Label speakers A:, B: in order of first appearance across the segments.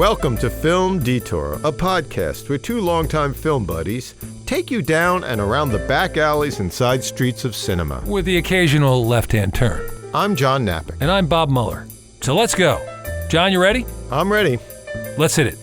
A: Welcome to Film Detour, a podcast where two longtime film buddies take you down and around the back alleys and side streets of cinema.
B: With the occasional left-hand turn.
A: I'm John Napick.
B: And I'm Bob Mueller. So let's go. John, you ready?
A: I'm ready.
B: Let's hit it.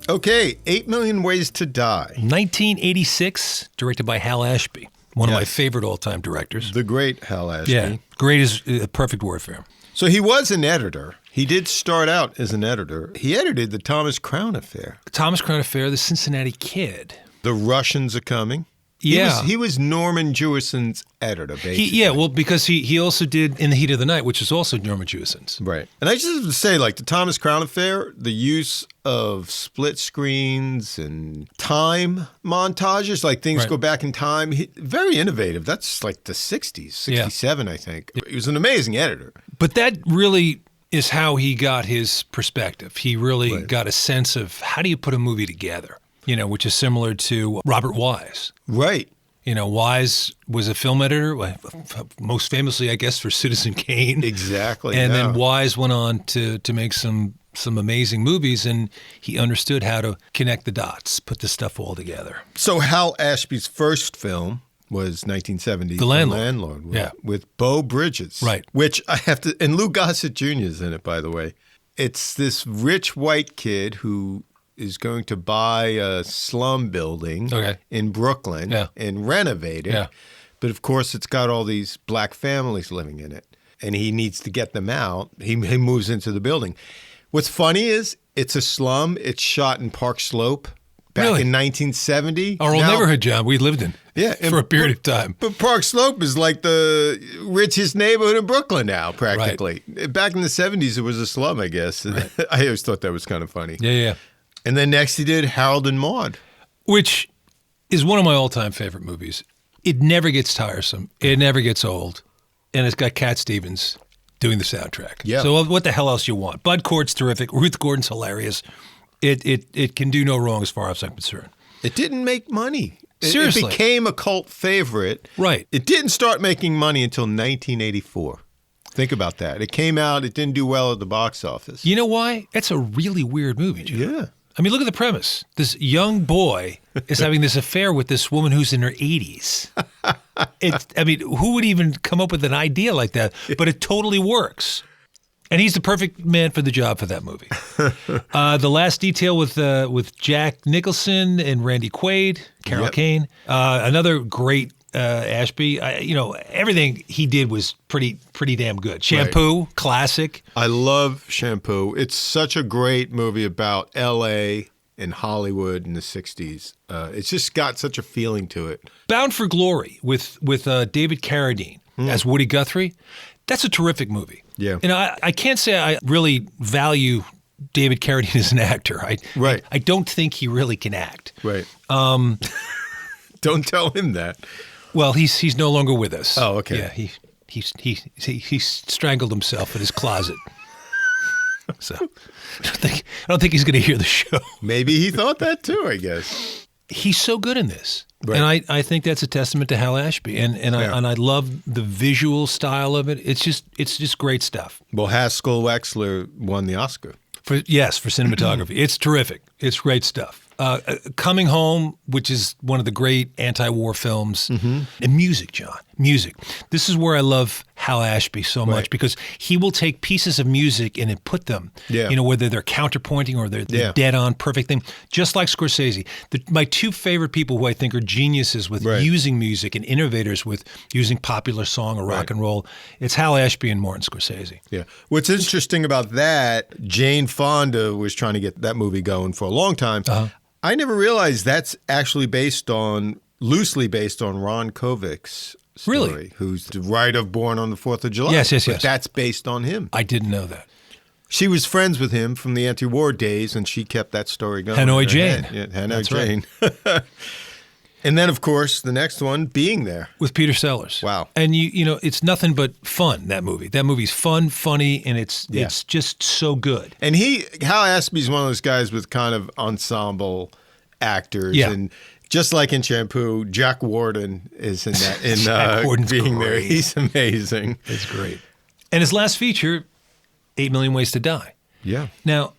A: Okay, 8 Million Ways to Die.
B: 1986, directed by Hal Ashby, one of my favorite all-time directors.
A: The great Hal Ashby.
B: Yeah, great is a perfect word for him.
A: So he was an editor. He did start out as an editor. He edited the Thomas Crown Affair.
B: Thomas Crown Affair, the Cincinnati Kid.
A: The Russians Are Coming.
B: Yeah.
A: He was Norman Jewison's editor, basically.
B: Because he also did In the Heat of the Night, which is also Norman Jewison's.
A: Right. And I just have to say, like, the Thomas Crown Affair, the use of split screens and time montages, like things go back in time, very innovative. That's like the 60s, 67, I think. He was an amazing editor.
B: But that really is how he got his perspective. He really got a sense of how do you put a movie together? Which is similar to Robert Wise.
A: Right.
B: Wise was a film editor, most famously, I guess, for Citizen Kane.
A: Exactly.
B: And then Wise went on to make some amazing movies, and he understood how to connect the dots, put this stuff all together.
A: So Hal Ashby's first film was 1970.
B: The Landlord.
A: With Beau Bridges.
B: Right.
A: Which I have to, and Lou Gossett Jr. is in it, by the way. It's this rich white kid who is going to buy a slum building in Brooklyn and renovate it. Yeah. But of course, it's got all these black families living in it, and he needs to get them out. He moves into the building. What's funny is it's a slum. It's shot in Park Slope back in 1970.
B: Our old neighborhood, John, we lived in for a period of time.
A: But Park Slope is like the richest neighborhood in Brooklyn now, practically. Right. Back in the 70s, it was a slum, I guess. Right. I always thought that was kind of funny.
B: Yeah.
A: And then next he did Harold and Maude. Which
B: is one of my all-time favorite movies. It never gets tiresome. It never gets old. And it's got Cat Stevens doing the soundtrack. Yeah. So what the hell else you want? Bud Cort's terrific. Ruth Gordon's hilarious. It can do no wrong as far as I'm concerned.
A: It didn't make money.
B: Seriously.
A: It became a cult favorite.
B: Right.
A: It didn't start making money until 1984. Think about that. It came out. It didn't do well at the box office.
B: You know why? That's a really weird movie, Jim.
A: Yeah.
B: I mean, look at the premise. This young boy is having this affair with this woman who's in her 80s. Who would even come up with an idea like that? But it totally works. And he's the perfect man for the job for that movie. The Last Detail with Jack Nicholson and Randy Quaid, Carol Kane. Another great Ashby. Everything he did was pretty damn good. Shampoo, classic.
A: I love Shampoo. It's such a great movie about L.A. and Hollywood in the 60s. It's just got such a feeling to it.
B: Bound for Glory with David Carradine as Woody Guthrie. That's a terrific movie.
A: Yeah.
B: I can't say I really value David Carradine as an actor. I don't think he really can act.
A: Right. Don't tell him that.
B: Well, he's no longer with us.
A: Oh, okay.
B: Yeah, he strangled himself in his closet. So I don't think he's going to hear the show.
A: Maybe he thought that too, I guess.
B: He's so good in this. Right. And I think that's a testament to Hal Ashby. And I love the visual style of it. It's just great stuff.
A: Well, Haskell Wexler won the Oscar.
B: For cinematography. It's terrific. It's great stuff. Coming Home, which is one of the great anti-war films. Mm-hmm. And music, John. Music. This is where I love Hal Ashby so much because he will take pieces of music and put them, whether they're counterpointing or they're dead on, perfect thing, just like Scorsese. My two favorite people who I think are geniuses with using music and innovators with using popular song or rock and roll, it's Hal Ashby and Martin Scorsese.
A: Yeah. What's interesting about that, Jane Fonda was trying to get that movie going for a long time. Uh-huh. I never realized that's actually loosely based on Ron Kovic's story,
B: really?
A: Who's the writer of Born on the 4th of July.
B: Yes.
A: But that's based on him.
B: I didn't know that. She
A: was friends with him from the anti-war days, and she kept that story going.
B: Hanoi Jane.
A: Yeah, Hanoi Jane. Right. And then, of course, the next one, Being There.
B: With Peter Sellers.
A: Wow.
B: And, it's nothing but fun, that movie. That movie's fun, funny, and it's just so good.
A: And Hal Ashby's one of those guys with kind of ensemble actors. Yeah. And just like in Shampoo, Jack Warden is in that.
B: Jack Warden's
A: Being
B: great.
A: There. He's amazing.
B: It's great. And his last feature 8 Million Ways to Die.
A: Yeah.
B: Now,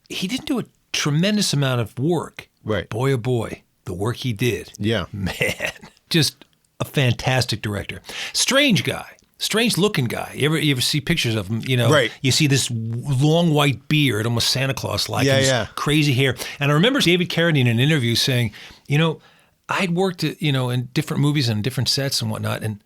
B: he didn't do a tremendous amount of work.
A: Right.
B: Boy, oh boy, the work he did.
A: Yeah.
B: Man, just a fantastic director. Strange guy. Strange looking guy. You ever see pictures of him?
A: Right.
B: You see this long white beard, almost Santa Claus like, crazy hair. And I remember David Carradine in an interview saying, I'd worked in different movies and different sets and whatnot, and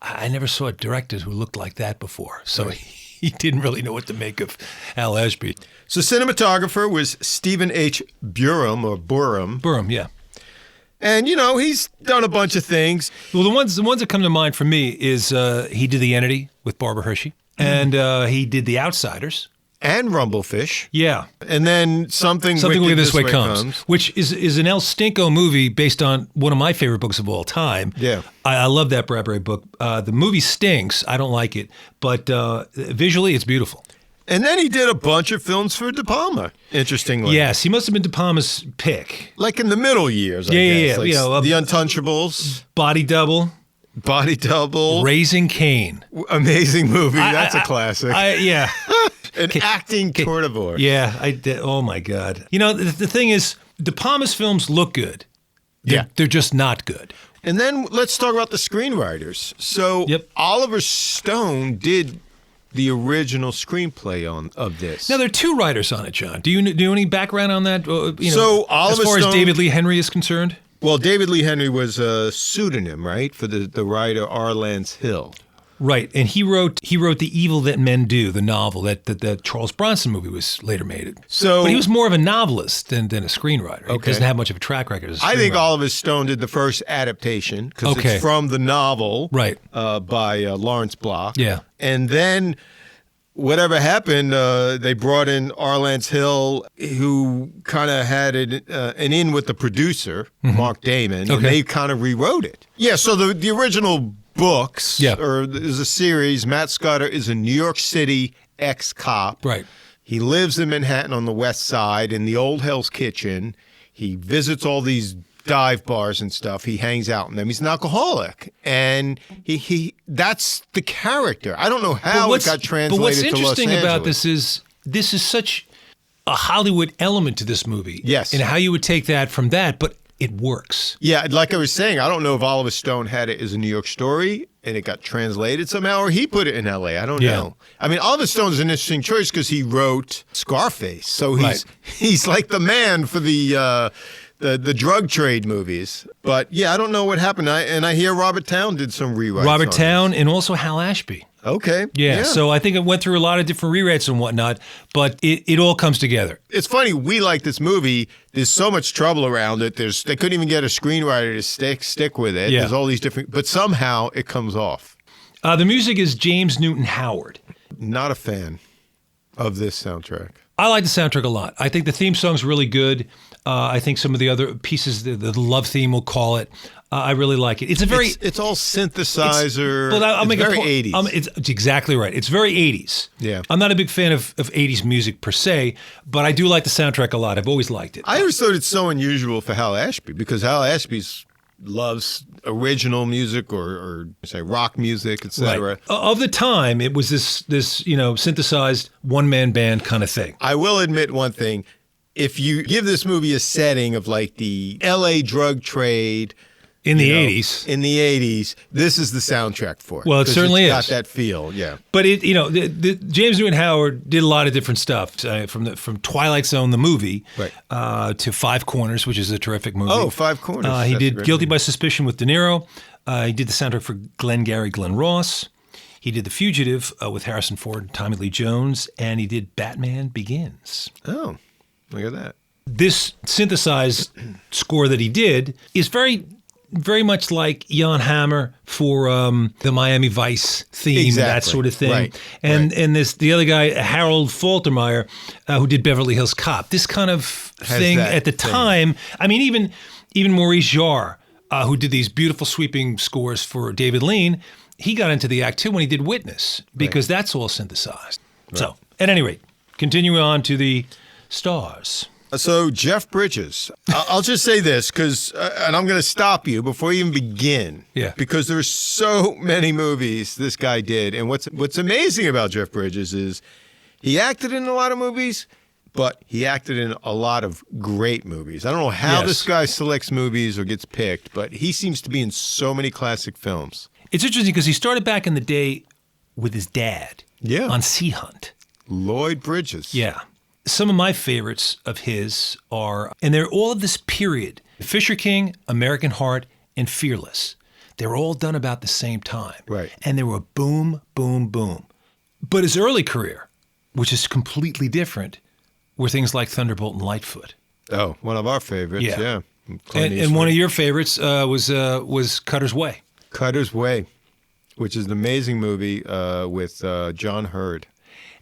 B: I never saw a director who looked like that before. So he didn't really know what to make of Hal Ashby.
A: So cinematographer was Stephen H. Burum.
B: Burum, yeah.
A: And, he's done a bunch of things.
B: Well, the ones that come to mind for me is he did The Entity with Barbara Hershey, and he did The Outsiders.
A: And Rumblefish.
B: Yeah.
A: And then Something Wicked This Way Comes.
B: Which is an El Stinko movie based on one of my favorite books of all time.
A: Yeah.
B: I love that Bradbury book. The movie stinks. I don't like it. But visually, it's beautiful.
A: And then he did a bunch of films for De Palma, interestingly.
B: Yes, he must have been De Palma's pick.
A: Like in the middle years, I guess.
B: Yeah.
A: Like The Untouchables.
B: Body Double.
A: Raising
B: Cain.
A: Amazing movie. That's a classic.
B: Yeah.
A: An acting tour de force.
B: Yeah, I did. Oh, my God. The thing is, De Palma's films look good. They're just not good.
A: And then let's talk about the screenwriters. So Oliver Stone did the original screenplay of this.
B: Now, there are two writers on it, John. Do you know any background on that?
A: So Oliver
B: as far
A: Stone,
B: as David Lee Henry is concerned?
A: Well, David Lee Henry was a pseudonym, right, for the writer R. Lance Hill.
B: Right, and he wrote The Evil That Men Do, the novel that the Charles Bronson movie was later made. But he was more of a novelist than a screenwriter. He doesn't have much of a track record as a screenwriter.
A: I think Oliver Stone did the first adaptation because it's from the novel by Lawrence Block.
B: Yeah.
A: And then whatever happened, they brought in R. Lance Hill, who kind of had an in with the producer, Mark Damon, and they kind of rewrote it. Yeah, so the original books, or there's a series. Matt Scudder is a New York City ex-cop.
B: Right.
A: He lives in Manhattan on the West Side in the old Hell's Kitchen. He visits all these dive bars and stuff. He hangs out in them. He's an alcoholic, and he that's the character. I don't know how it got translated to Los Angeles. But what's interesting about
B: this is such a Hollywood element to this movie.
A: Yes.
B: And how you would take that from that, but it works.
A: Yeah, like I was saying, I don't know if Oliver Stone had it as a New York story and it got translated somehow, or he put it in L.A. I don't know. I mean, Oliver Stone is an interesting choice because he wrote Scarface, so he's like the man for the drug trade movies. But yeah, I don't know what happened. I hear Robert Towne did some rewrites.
B: Robert Towne and also Hal Ashby.
A: Okay.
B: Yeah, so I think it went through a lot of different rewrites and whatnot, but it all comes together.
A: It's funny, we like this movie. There's so much trouble around it. They couldn't even get a screenwriter to stick with it. Yeah. There's all these different, but somehow it comes off.
B: The music is James Newton Howard.
A: Not a fan of this soundtrack.
B: I like the soundtrack a lot. I think the theme song's really good. I think some of the other pieces, the love theme, we'll call it, I really like it.
A: It's all synthesizer.
B: I'll make
A: very
B: a point.
A: 80s.
B: It's exactly right. It's very 80s.
A: Yeah.
B: I'm not a big fan of 80s music per se, but I do like the soundtrack a lot. I've always liked it.
A: I always thought it's so unusual for Hal Ashby because Hal Ashby loves original music or say rock music, etc.
B: Right. Of the time, it was this synthesized one-man band kind of thing.
A: I will admit one thing. If you give this movie a setting of like the L.A. drug trade
B: in the 80s,
A: this is the soundtrack for it.
B: Well, it certainly
A: got that feel, yeah.
B: But James Newton Howard did a lot of different stuff from Twilight Zone, the movie, to Five Corners, which is a terrific movie.
A: Oh, Five Corners.
B: He did Guilty by Suspicion with De Niro. He did the soundtrack for Glengarry Glen Ross. He did The Fugitive with Harrison Ford and Tommy Lee Jones, and he did Batman Begins.
A: Oh. Look at that.
B: This synthesized score that he did is very, very much like Jan Hammer for the Miami Vice theme, that sort of thing. Right. And the other guy, Harold Faltermeyer, who did Beverly Hills Cop. This kind of thing at the time. I mean, even Maurice Jarre, who did these beautiful sweeping scores for David Lean, he got into the act too when he did Witness because that's all synthesized. Right. So, at any rate, continuing on to the stars.
A: So Jeff Bridges, I'll just say this and I'm going to stop you before you even begin.
B: Yeah.
A: Because there's so many movies this guy did, and what's amazing about Jeff Bridges is He acted in a lot of movies, but he acted in a lot of great movies. I don't know how this guy selects movies or gets picked, but he seems to be in so many classic films.
B: It's interesting because he started back in the day with his dad on Sea Hunt.
A: Lloyd Bridges.
B: Yeah. Some of my favorites of his are, and they're all of this period, Fisher King, American Heart, and Fearless. They're all done about the same time.
A: Right.
B: And they were boom, boom, boom. But his early career, which is completely different, were things like Thunderbolt and Lightfoot.
A: Oh, one of our favorites, yeah.
B: And one of your favorites was Cutter's Way.
A: Cutter's Way, which is an amazing movie with John Hurd.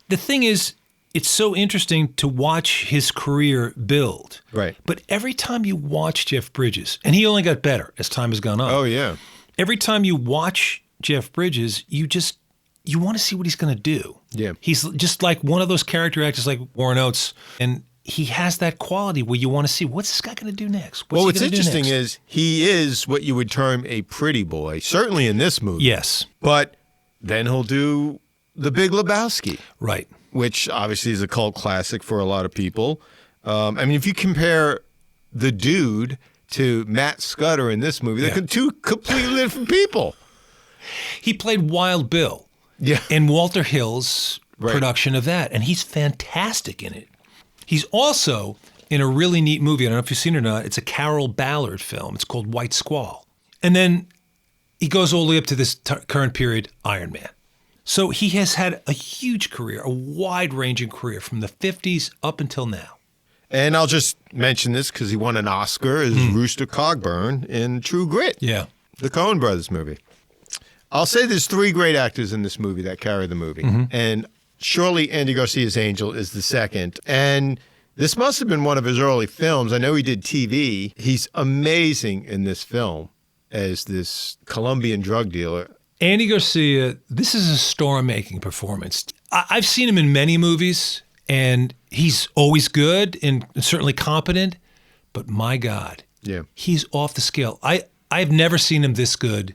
B: The thing is, it's so interesting to watch his career build.
A: Right.
B: But every time you watch Jeff Bridges, and he only got better as time has gone on.
A: Oh, yeah.
B: Every time you watch Jeff Bridges, you want to see what he's going to do.
A: Yeah.
B: He's just like one of those character actors like Warren Oates, and he has that quality where you want to see, what's this guy going to do next?
A: What's interesting is he is what you would term a pretty boy, certainly in this movie.
B: Yes.
A: But then he'll do The Big Lebowski.
B: Right.
A: Which obviously is a cult classic for a lot of people. I mean, if you compare the dude to Matt Scudder in this movie, they're two completely different people.
B: He played Wild Bill in Walter Hill's production of that, and he's fantastic in it. He's also in a really neat movie. I don't know if you've seen it or not. It's a Carol Ballard film. It's called White Squall. And then he goes all the way up to this current period, Iron Man. So he has had a huge career, a wide-ranging career from the 50s up until now.
A: And I'll just mention this because he won an Oscar as Rooster Cogburn in True Grit.
B: Yeah.
A: The Coen Brothers movie. I'll say there's three great actors in this movie that carry the movie. And surely Andy Garcia's Angel is the second. And this must have been one of his early films. I know he did TV. He's amazing in this film as this Colombian drug dealer.
B: Andy Garcia, this is a star-making performance. I've seen him in many movies, and he's always good and certainly competent, but my God, he's off the scale. I've never seen him this good.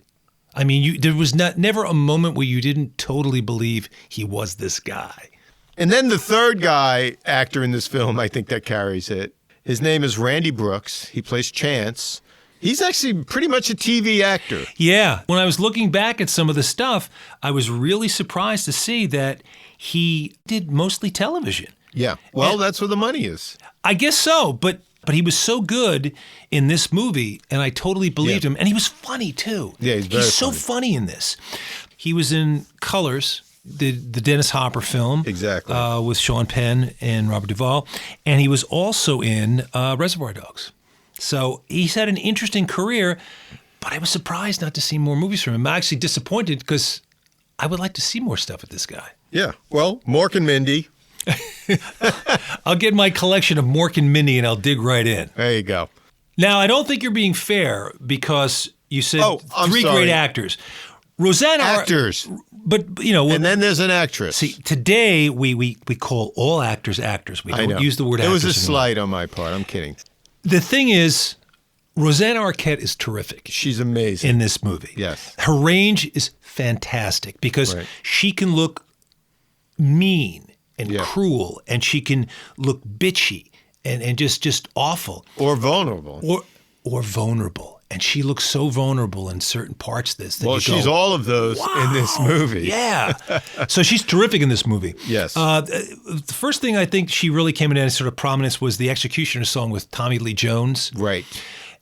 B: I mean, there was never a moment where you didn't totally believe he was this guy.
A: And then the third actor in this film, I think that carries it. His name is Randy Brooks. He plays Chance. He's actually pretty much a TV actor.
B: Yeah. When I was looking back at some of the stuff, I was really surprised to see that he did mostly television.
A: Yeah. Well, that's where the money is.
B: I guess so, but he was so good in this movie, and I totally believed him. And he was funny, too.
A: Yeah, he's
B: so funny in this. He was in Colors, the Dennis Hopper film.
A: Exactly.
B: With Sean Penn and Robert Duvall. And he was also in Reservoir Dogs. So he's had an interesting career, but I was surprised not to see more movies from him. I'm actually disappointed because I would like to see more stuff with this guy.
A: Yeah. Well, Mork and Mindy.
B: I'll get my collection of Mork and Mindy and I'll dig right in.
A: There you go.
B: Now, I don't think you're being fair because you said three
A: sorry.
B: great actors. Rosanna
A: actors.
B: But, you know.
A: And then there's an actress.
B: See, today we call all actors actors. We don't use the word actors.
A: It was a slight on my part. I'm kidding.
B: The thing is, Rosanna Arquette is terrific.
A: She's amazing.
B: In this movie.
A: Yes.
B: Her range is fantastic because she can look mean and cruel, and she can look bitchy and just awful.
A: Or vulnerable.
B: Or vulnerable. And she looks so vulnerable in certain parts of this.
A: Well, she's all of those in this movie.
B: Yeah. So she's terrific in this movie.
A: Yes.
B: The first thing I think she really came into sort of prominence was the Executioner song with Tommy Lee Jones.
A: Right.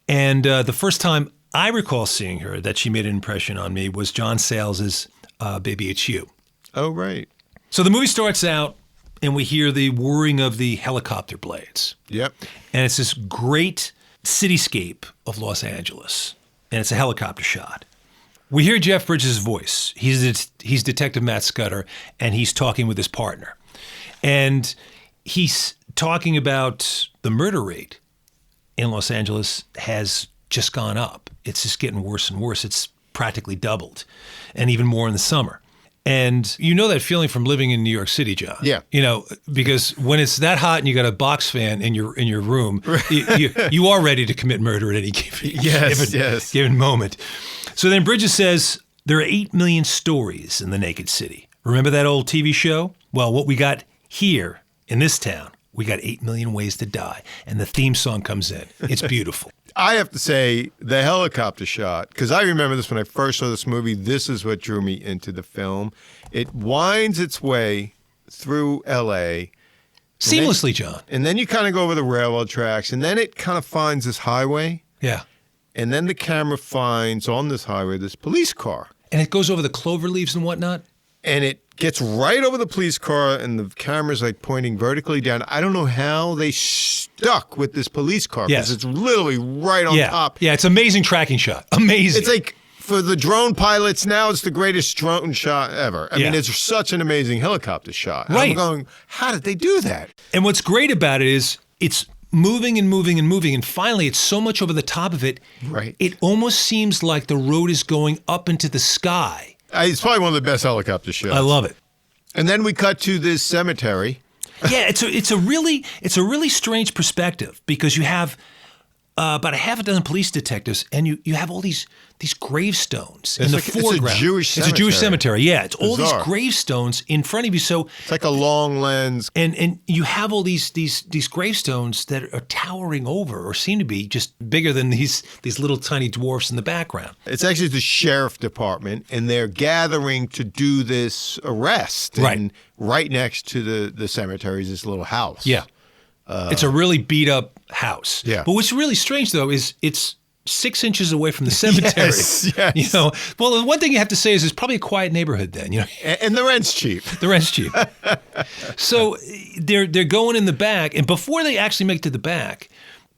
B: And the first time I recall seeing her that she made an impression on me was John Sayles' Baby It's You.
A: Oh, right.
B: So the movie starts out and we hear the whirring of the helicopter blades.
A: Yep.
B: And it's this great cityscape of Los Angeles, and it's a helicopter shot. We hear Jeff Bridges' voice. He's Detective Matt Scudder, and he's talking with his partner. And he's talking about the murder rate in Los Angeles has just gone up. It's just getting worse and worse. It's practically doubled, and even more in the summer. And you know that feeling from living in New York City, John.
A: Yeah.
B: You know, because when it's that hot and you got a box fan in your room, you are ready to commit murder at any given moment. So then Bridges says, there are 8 million stories in the naked city. Remember that old TV show? Well, what we got Here, in this town, we got 8 million ways to die. And the theme song comes in. It's beautiful.
A: I have to say, the helicopter shot, because I remember this when I first saw this movie, this is what drew me into the film. It winds its way through L.A.
B: Seamlessly, John.
A: And then you kind of go over the railroad tracks, and then it kind of finds this highway.
B: Yeah.
A: And then the camera finds on this highway this police car.
B: And it goes over the clover leaves and whatnot?
A: And it gets right over the police car, and the camera's like pointing vertically down. I don't know how they stuck with this police car, because it's literally right on top.
B: Yeah, it's an amazing tracking shot. Amazing.
A: It's like, for the drone pilots now, it's the greatest drone shot ever. I mean, it's such an amazing helicopter shot.
B: Right.
A: I'm going, how did they do that?
B: And what's great about it is it's moving and moving and moving, and finally it's so much over the top of it, it almost seems like the road is going up into the sky.
A: It's probably one of the best helicopter shots.
B: I love it.
A: And then we cut to this cemetery.
B: Yeah, it's a really strange perspective, because you have about a half a dozen police detectives, and you have all these gravestones in the foreground.
A: It's a Jewish cemetery.
B: It's a Jewish cemetery. Yeah, it's all these gravestones in front of you. So
A: it's like a long lens,
B: and you have all these gravestones that are towering over, or seem to be just bigger than these little tiny dwarfs in the background.
A: It's actually the sheriff department, and they're gathering to do this arrest.
B: Right.
A: And right next to the cemetery is this little house.
B: Yeah. It's a really beat up house.
A: Yeah.
B: But what's really strange, though, is it's 6 inches away from the cemetery.
A: Yes.
B: You know, well, the one thing you have to say is it's probably a quiet neighborhood then. You know,
A: and the rent's cheap.
B: The rent's cheap. So they're going in the back, and before they actually make it to the back,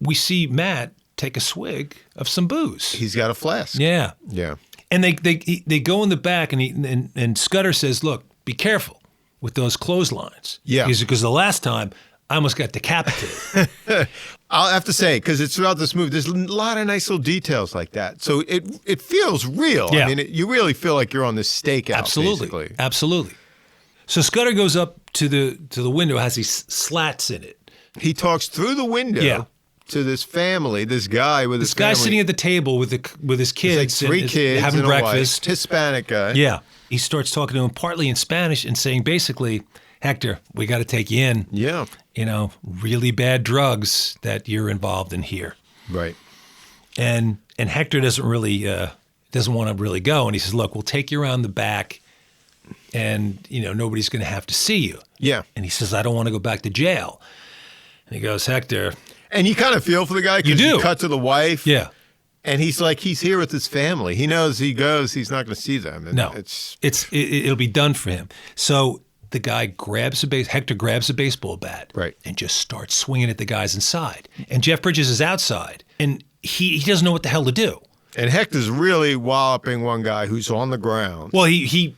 B: we see Matt take a swig of some booze.
A: He's got a flask.
B: Yeah.
A: Yeah.
B: And they go in the back, and Scudder says, "Look, be careful with those clotheslines."
A: Yeah.
B: Because the last time I almost got decapitated.
A: I'll have to say, because it's throughout this movie, there's a lot of nice little details like that. So it feels real.
B: Yeah.
A: I mean, you really feel like you're on this stakeout.
B: Absolutely,
A: basically.
B: absolutely. So Scudder goes up to the window, has these slats in it.
A: He talks through the window to this family, this guy with his family.
B: This guy sitting at the table with his kids,
A: like 3 kids,
B: having
A: and
B: breakfast.
A: A wife, Hispanic guy.
B: Yeah, he starts talking to him partly in Spanish and saying basically, "Hector, we got to take you in.
A: Yeah.
B: You know, really bad drugs that you're involved in here."
A: Right.
B: And Hector doesn't want to really go, and he says, "Look, we'll take you around the back, and nobody's going to have to see you."
A: Yeah.
B: And he says, "I don't want to go back to jail." And he goes, "Hector."
A: And you kind of feel for the guy, because you cut to the wife.
B: Yeah.
A: And he's like, he's here with his family. He knows he goes, he's not going to see them. And
B: no, it'll be done for him. So the guy Hector grabs a baseball bat, and just starts swinging at the guys inside. And Jeff Bridges is outside, and he doesn't know what the hell to do.
A: And Hector's really walloping one guy who's on the ground.
B: Well, he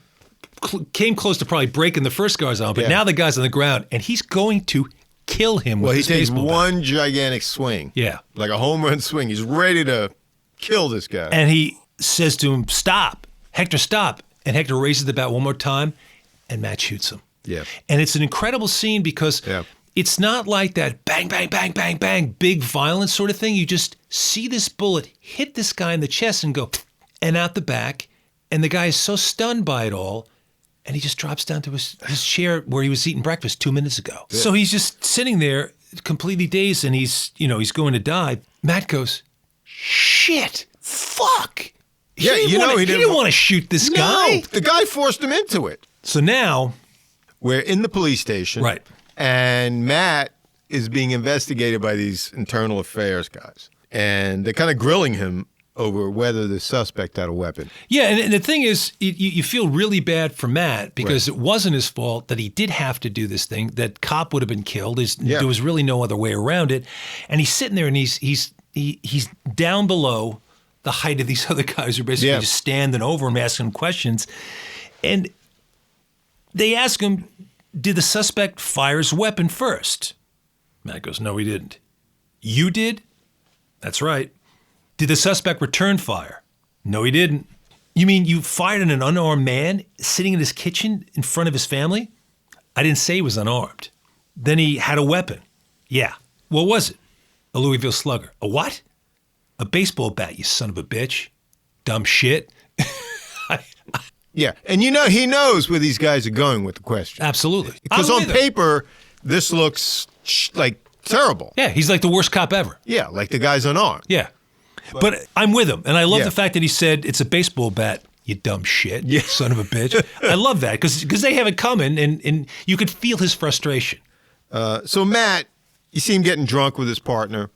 B: came close to probably breaking the first guy's arm, but now the guy's on the ground, and he's going to kill him with his baseball bat.
A: Well, he takes one gigantic swing.
B: Yeah.
A: Like a home run swing. He's ready to kill this guy.
B: And he says to him, "Stop. Hector, stop." And Hector raises the bat one more time, and Matt shoots him.
A: Yeah.
B: And it's an incredible scene, because it's not like that bang, bang, bang, bang, bang, big violence sort of thing. You just see this bullet hit this guy in the chest and go, and out the back. And the guy is so stunned by it all, and he just drops down to his chair where he was eating breakfast 2 minutes ago. Yeah. So he's just sitting there completely dazed, and he's going to die. Matt goes, "Shit, fuck." He didn't want to shoot this guy.
A: The guy forced him into it.
B: So now
A: we're in the police station.
B: Right.
A: And Matt is being investigated by these internal affairs guys. And they're kind of grilling him over whether the suspect had a weapon.
B: Yeah, and the thing is, you feel really bad for Matt, because it wasn't his fault that he did have to do this thing. That cop would have been killed. There was really no other way around it. And he's sitting there, and he's down below the height of these other guys who are basically just standing over him, asking him questions. And they ask him, "Did the suspect fire his weapon first?" Matt goes, "No, he didn't." "You did?" "That's right." "Did the suspect return fire?" "No, he didn't." "You mean you fired at an unarmed man sitting in his kitchen in front of his family?" "I didn't say he was unarmed." "Then he had a weapon?" "Yeah." "What was it?" "A Louisville Slugger." "A what?" "A baseball bat, you son of a bitch." "Dumb shit."
A: Yeah, and he knows where these guys are going with the question.
B: Absolutely.
A: Because on paper, this looks like terrible.
B: Yeah, he's like the worst cop ever.
A: Yeah, like the guy's unarmed.
B: Yeah. But I'm with him, and I love the fact that he said, it's a baseball bat, you dumb shit, son of a bitch. I love that, because they have it coming, and you could feel his frustration.
A: So Matt, you see him getting drunk with his partner,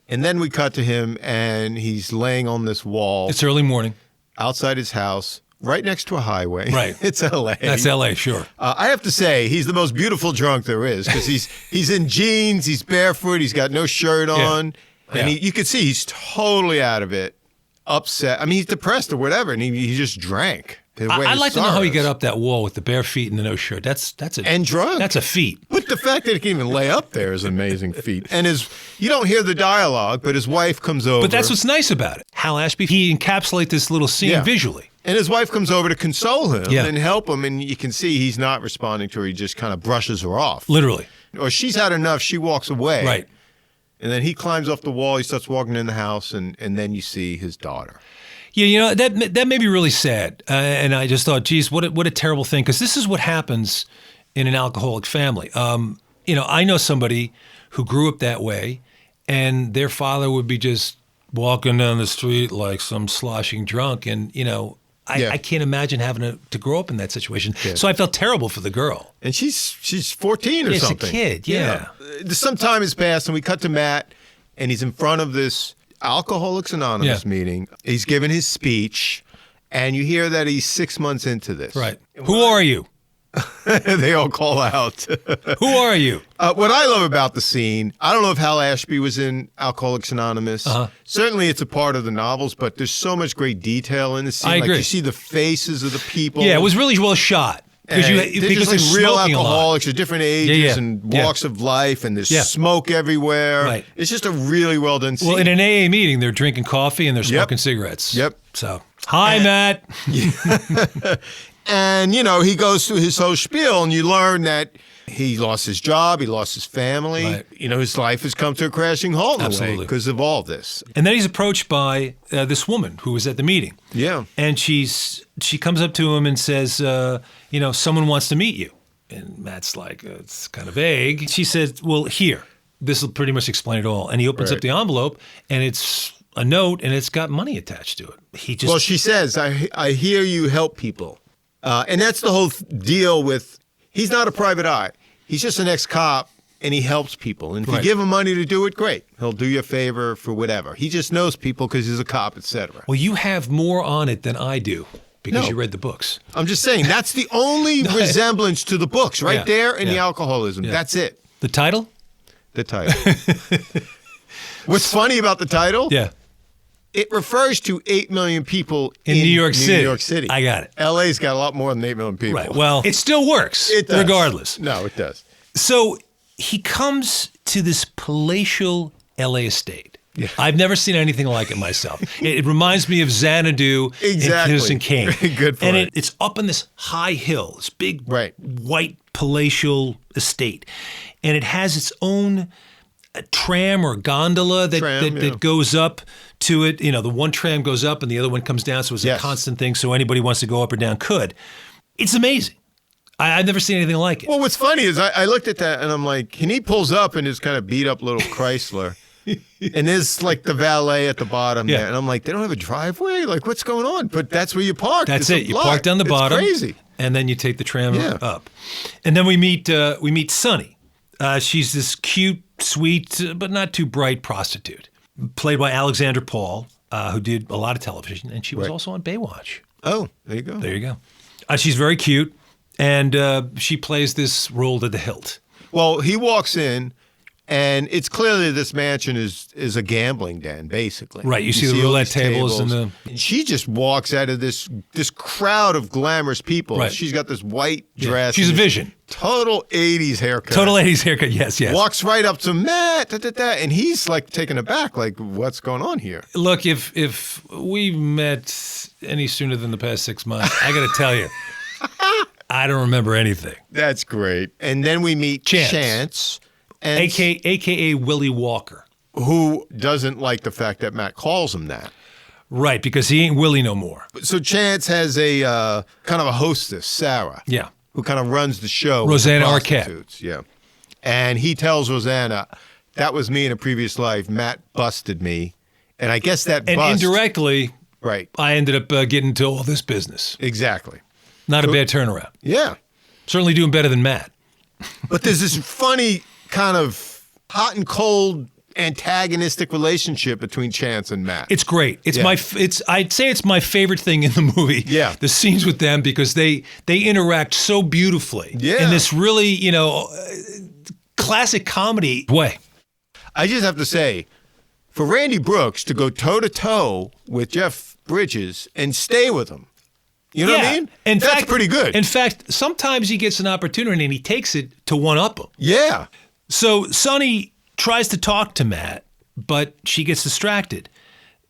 A: and then we cut to him, and he's laying on this wall.
B: It's early morning.
A: Outside his house, right next to a highway.
B: Right.
A: It's L.A.
B: That's L.A., sure.
A: I have to say, he's the most beautiful drunk there is, because he's in jeans, he's barefoot, he's got no shirt on, and you can see he's totally out of it, upset. I mean, he's depressed or whatever, and he just drank.
B: I'd like to know how he got up that wall with the bare feet and the no shirt.
A: And drunk.
B: That's a feat.
A: But the fact that he can even lay up there is an amazing feat. And you don't hear the dialogue, but his wife comes over.
B: But that's what's nice about it. Hal Ashby, he encapsulates this little scene visually.
A: And his wife comes over to console him and help him, and you can see he's not responding to her. He just kind of brushes her off.
B: Literally.
A: Or she's had enough, she walks away.
B: Right.
A: And then he climbs off the wall, he starts walking in the house, and then you see his daughter.
B: Yeah, that made me really sad. And I just thought, geez, what a terrible thing. Because this is what happens in an alcoholic family. I know somebody who grew up that way, and their father would be just walking down the street like some sloshing drunk. And, I can't imagine having to grow up in that situation. Yeah. So I felt terrible for the girl.
A: And she's 14 or something.
B: She's a kid, yeah.
A: Some time has passed, and we cut to Matt, and he's in front of this Alcoholics Anonymous meeting. He's giving his speech, and you hear that he's 6 months into this.
B: Right. Who are you?
A: They all call out.
B: Who are you?
A: What I love about the scene, I don't know if Hal Ashby was in Alcoholics Anonymous. Certainly it's a part of the novels, but there's so much great detail in the scene.
B: I agree.
A: You see the faces of the people.
B: Yeah, it was really well shot.
A: Because
B: they're
A: real alcoholics at different ages and walks of life, and there's smoke everywhere.
B: Right.
A: It's just a really well done scene.
B: Well, in an AA meeting, they're drinking coffee and they're smoking cigarettes.
A: Yep.
B: So, hi, Matt.
A: And, he goes through his whole spiel, and you learn that he lost his job, he lost his family. Right. His life has come to a crashing halt in a way because of all this.
B: And then he's approached by this woman who was at the meeting.
A: Yeah.
B: And she comes up to him and says, someone wants to meet you. And Matt's like, it's kind of vague. She said, well, here, this will pretty much explain it all. And he opens up the envelope, and it's a note, and it's got money attached to it.
A: Well, she says, I hear you help people. And that's the whole deal with, he's not a private eye. He's just an ex-cop, and he helps people. And if you give him money to do it, great. He'll do you a favor for whatever. He just knows people because he's a cop, etc.
B: Well, you have more on it than I do because you read the books.
A: I'm just saying, that's the only resemblance to the books right there in the alcoholism. Yeah. That's it.
B: The title?
A: The title. What's funny about the title?
B: Yeah.
A: It refers to 8 million people
B: in New York City. I got it.
A: LA's got a lot more than 8 million people.
B: Right. Well, it still works regardless.
A: No, it does.
B: So he comes to this palatial LA estate. Yeah. I've never seen anything like it myself. It reminds me of Xanadu in Citizen Kane.
A: Good for
B: and
A: it.
B: It's up on this high hill, this big white palatial estate. And it has its own tram or gondola that goes up to it. The one tram goes up and the other one comes down, so it's a constant thing, so anybody wants to go up or down could. It's amazing. I've never seen anything like it.
A: Well, what's funny is I looked at that and I'm like, and he pulls up in his kind of beat up little Chrysler. And there's like the valet at the bottom there. And I'm like, they don't have a driveway? Like, what's going on? But that's where you park.
B: That's it. You park down the bottom.
A: It's crazy.
B: And then you take the tram up. And then we meet Sunny. She's this cute, sweet, but not too bright prostitute, played by Alexandra Paul, who did a lot of television, and she was also on Baywatch.
A: Oh, there you go.
B: There you go. She's very cute, and she plays this role to the hilt.
A: Well, he walks in, and it's clearly this mansion is a gambling den, basically.
B: Right. You see the roulette tables and the.
A: And she just walks out of this crowd of glamorous people.
B: Right.
A: She's got this white dress.
B: She's a vision.
A: Total 80s haircut.
B: Total 80s haircut, yes.
A: Walks right up to Matt, and he's like taken aback, like, what's going on here?
B: Look, if we met any sooner than the past 6 months, I got to tell you, I don't remember anything.
A: That's great. And then we meet Chance.
B: AKA Willie Walker.
A: Who doesn't like the fact that Matt calls him that.
B: Right, because he ain't Willie no more.
A: So Chance has a kind of a hostess, Sarah.
B: Yeah.
A: Who kind of runs the show.
B: Rosanna Arquette.
A: Yeah. And he tells Rosanna, that was me in a previous life. Matt busted me. And I guess that
B: and
A: bust.
B: indirectly,
A: right.
B: I ended up getting into all this business.
A: Exactly.
B: Not a bad turnaround.
A: Yeah.
B: Certainly doing better than Matt.
A: But there's this funny kind of hot and cold antagonistic relationship between Chance and Matt.
B: It's great. It's I'd say it's my favorite thing in the movie.
A: Yeah.
B: The scenes with them, because they interact so beautifully.
A: Yeah.
B: In this really, classic comedy way.
A: I just have to say, for Randy Brooks to go toe-to-toe with Jeff Bridges and stay with him, you know what I mean? That's pretty good.
B: In fact, sometimes he gets an opportunity and he takes it to one-up him.
A: Yeah.
B: So Sonny tries to talk to Matt, but she gets distracted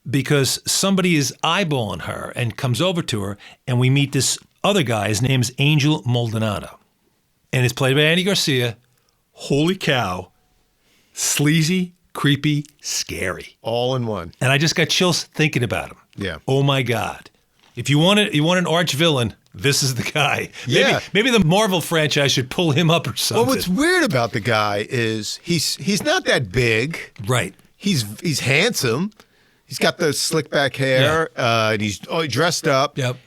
B: because somebody is eyeballing her and comes over to her, and we meet this other guy. His name's Angel Maldonado, and it's played by Andy Garcia. Holy cow. Sleazy, creepy, scary.
A: All in one.
B: And I just got chills thinking about him.
A: Yeah.
B: Oh my God. If you want an arch villain, this is the guy.
A: Yeah.
B: Maybe the Marvel franchise should pull him up or something.
A: Well, what's weird about the guy is he's not that big.
B: Right.
A: He's handsome. He's got the slick back hair.
B: Yeah.
A: And he's dressed up.
B: Yep.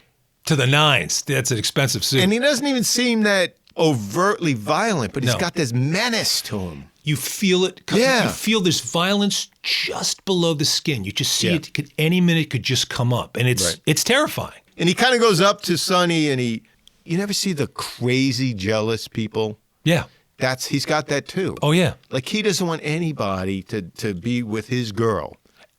B: To the nines. That's an expensive suit.
A: And he doesn't even seem that overtly violent, but he's got this menace to him.
B: You feel it.
A: Yeah.
B: You feel this violence just below the skin. You just see it. Any minute could just come up, and it's terrifying.
A: And he kind of goes up to Sonny, and you never see the crazy jealous people.
B: Yeah.
A: He's got that too.
B: Oh yeah.
A: Like he doesn't want anybody to be with his girl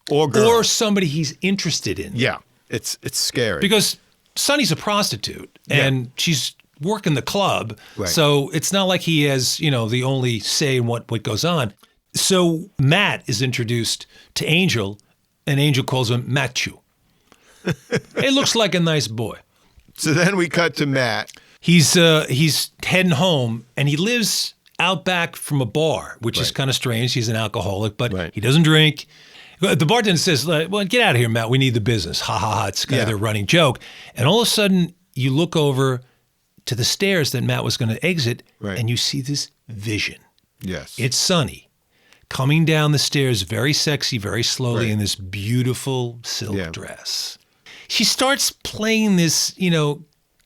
A: or
B: somebody he's interested in.
A: Yeah. It's scary.
B: Because Sonny's a prostitute and she's working the club.
A: Right.
B: So it's not like he has, the only say in what goes on. So Matt is introduced to Angel, and Angel calls him Matchu. It looks like a nice boy.
A: So then we cut to Matt.
B: He's heading home, and he lives out back from a bar, which is kind of strange. He's an alcoholic, but he doesn't drink. The bartender says, well, get out of here, Matt. We need the business. Ha, ha, ha. It's kind of their running joke. And all of a sudden, you look over to the stairs that Matt was going to exit, and you see this vision.
A: Yes.
B: It's Sonny coming down the stairs, very sexy, very slowly, in this beautiful silk dress. She starts playing this,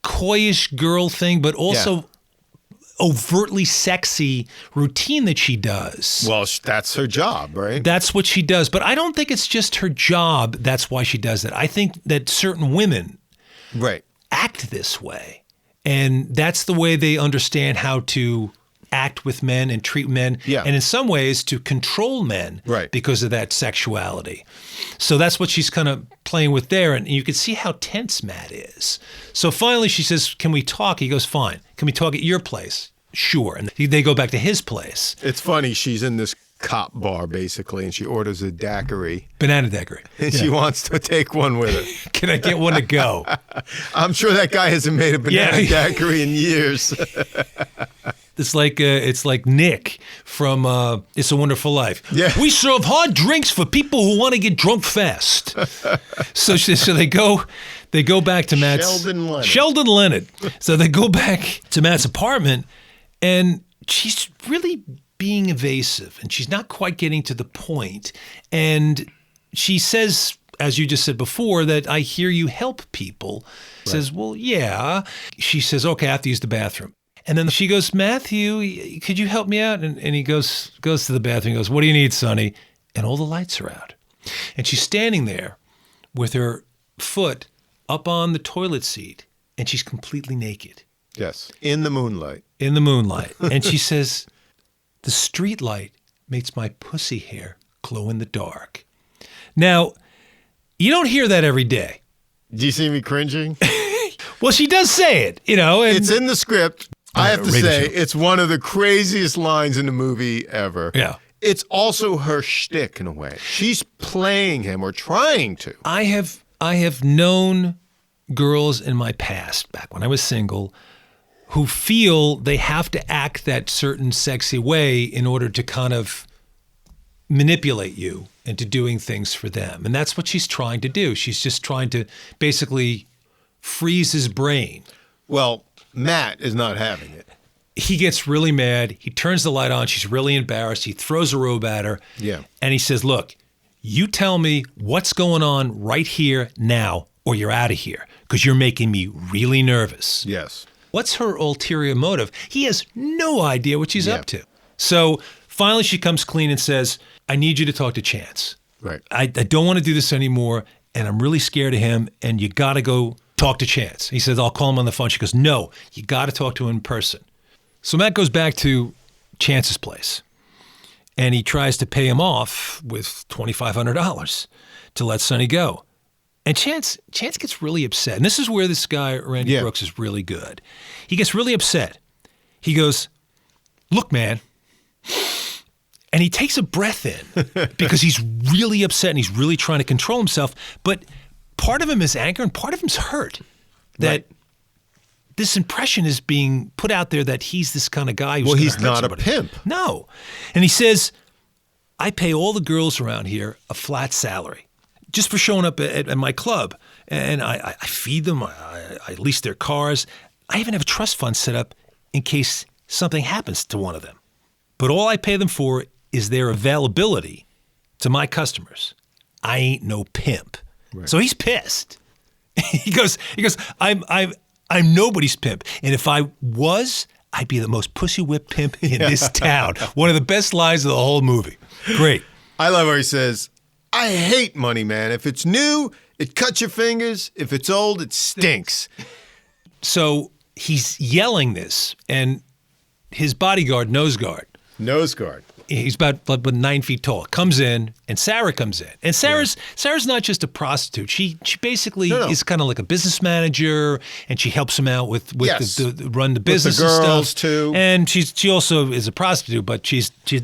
B: coyish girl thing, but also overtly sexy routine that she does.
A: Well, that's her job, right?
B: That's what she does. But I don't think it's just her job. That's why she does that. I think that certain women act this way. And that's the way they understand how to act with men and treat men. Yeah. And in some ways to control men because of that sexuality. So that's what she's kind of playing with there. And you can see how tense Matt is. So finally she says, can we talk? He goes, fine. Can we talk at your place? Sure. And they go back to his place.
A: It's funny. She's in this cop bar, basically, and she orders a daiquiri.
B: Banana daiquiri.
A: And she wants to take one with her.
B: Can I get one to go?
A: I'm sure that guy hasn't made a banana daiquiri in years.
B: It's like Nick from It's a Wonderful Life.
A: Yeah.
B: We serve hard drinks for people who want to get drunk fast. So they go back to Matt's Sheldon Leonard. So they go back to Matt's apartment, and she's really being evasive, and she's not quite getting to the point. And she says, as you just said before, that I hear you help people. Says, well, yeah. She says, okay, I have to use the bathroom. And then she goes, Matthew, could you help me out? And he goes to the bathroom. He goes, what do you need, Sonny? And all the lights are out. And she's standing there with her foot up on the toilet seat, and she's completely naked.
A: Yes, in the moonlight.
B: In the moonlight. And she says, the street light makes my pussy hair glow in the dark. Now, you don't hear that every day.
A: Do you see me cringing?
B: Well, she does say it, And
A: it's in the script. I have to say, it's one of the craziest lines in the movie ever.
B: Yeah.
A: It's also her shtick in a way. She's playing him or trying to.
B: I have known girls in my past, back when I was single, who feel they have to act that certain sexy way in order to kind of manipulate you and to doing things for them. And that's what she's trying to do. She's just trying to basically freeze his brain.
A: Well, Matt is not having it.
B: He gets really mad. He turns the light on. She's really embarrassed. He throws a robe at her.
A: Yeah.
B: And he says, look, you tell me what's going on right here now, or you're out of here, because you're making me really nervous.
A: Yes.
B: What's her ulterior motive? He has no idea what she's up to. So finally she comes clean and says, I need you to talk to Chance.
A: Right.
B: I don't want to do this anymore, and I'm really scared of him, and you got to go talk to Chance. He says, I'll call him on the phone. She goes, no, you got to talk to him in person. So Matt goes back to Chance's place, and he tries to pay him off with $2,500 to let Sonny go. And Chance gets really upset. And this is where this guy, Randy Brooks, is really good. He gets really upset. He goes, look, man. And he takes a breath in because he's really upset and he's really trying to control himself. But part of him is anger and part of him's hurt that this impression is being put out there that he's this kind of guy who's going to hurt somebody.
A: Well, he's not a pimp.
B: No. And he says, I pay all the girls around here a flat salary just for showing up at my club. And I feed them. I lease their cars. I even have a trust fund set up in case something happens to one of them. But all I pay them for is their availability to my customers. I ain't no pimp. Right. So he's pissed. He goes, I'm nobody's pimp. And if I was, I'd be the most pussy whipped pimp in this town. One of the best lines of the whole movie. Great.
A: I love where he says, I hate money, man. If it's new, it cuts your fingers. If it's old, it stinks.
B: So he's yelling this, and his bodyguard, Nose Guard. He's about 9 feet tall. Comes in, and Sarah comes in. And Sarah's not just a prostitute. She basically is kind of like a business manager, and she helps him out with the run the business
A: with the girls
B: and stuff.
A: Too.
B: And she also is a prostitute, but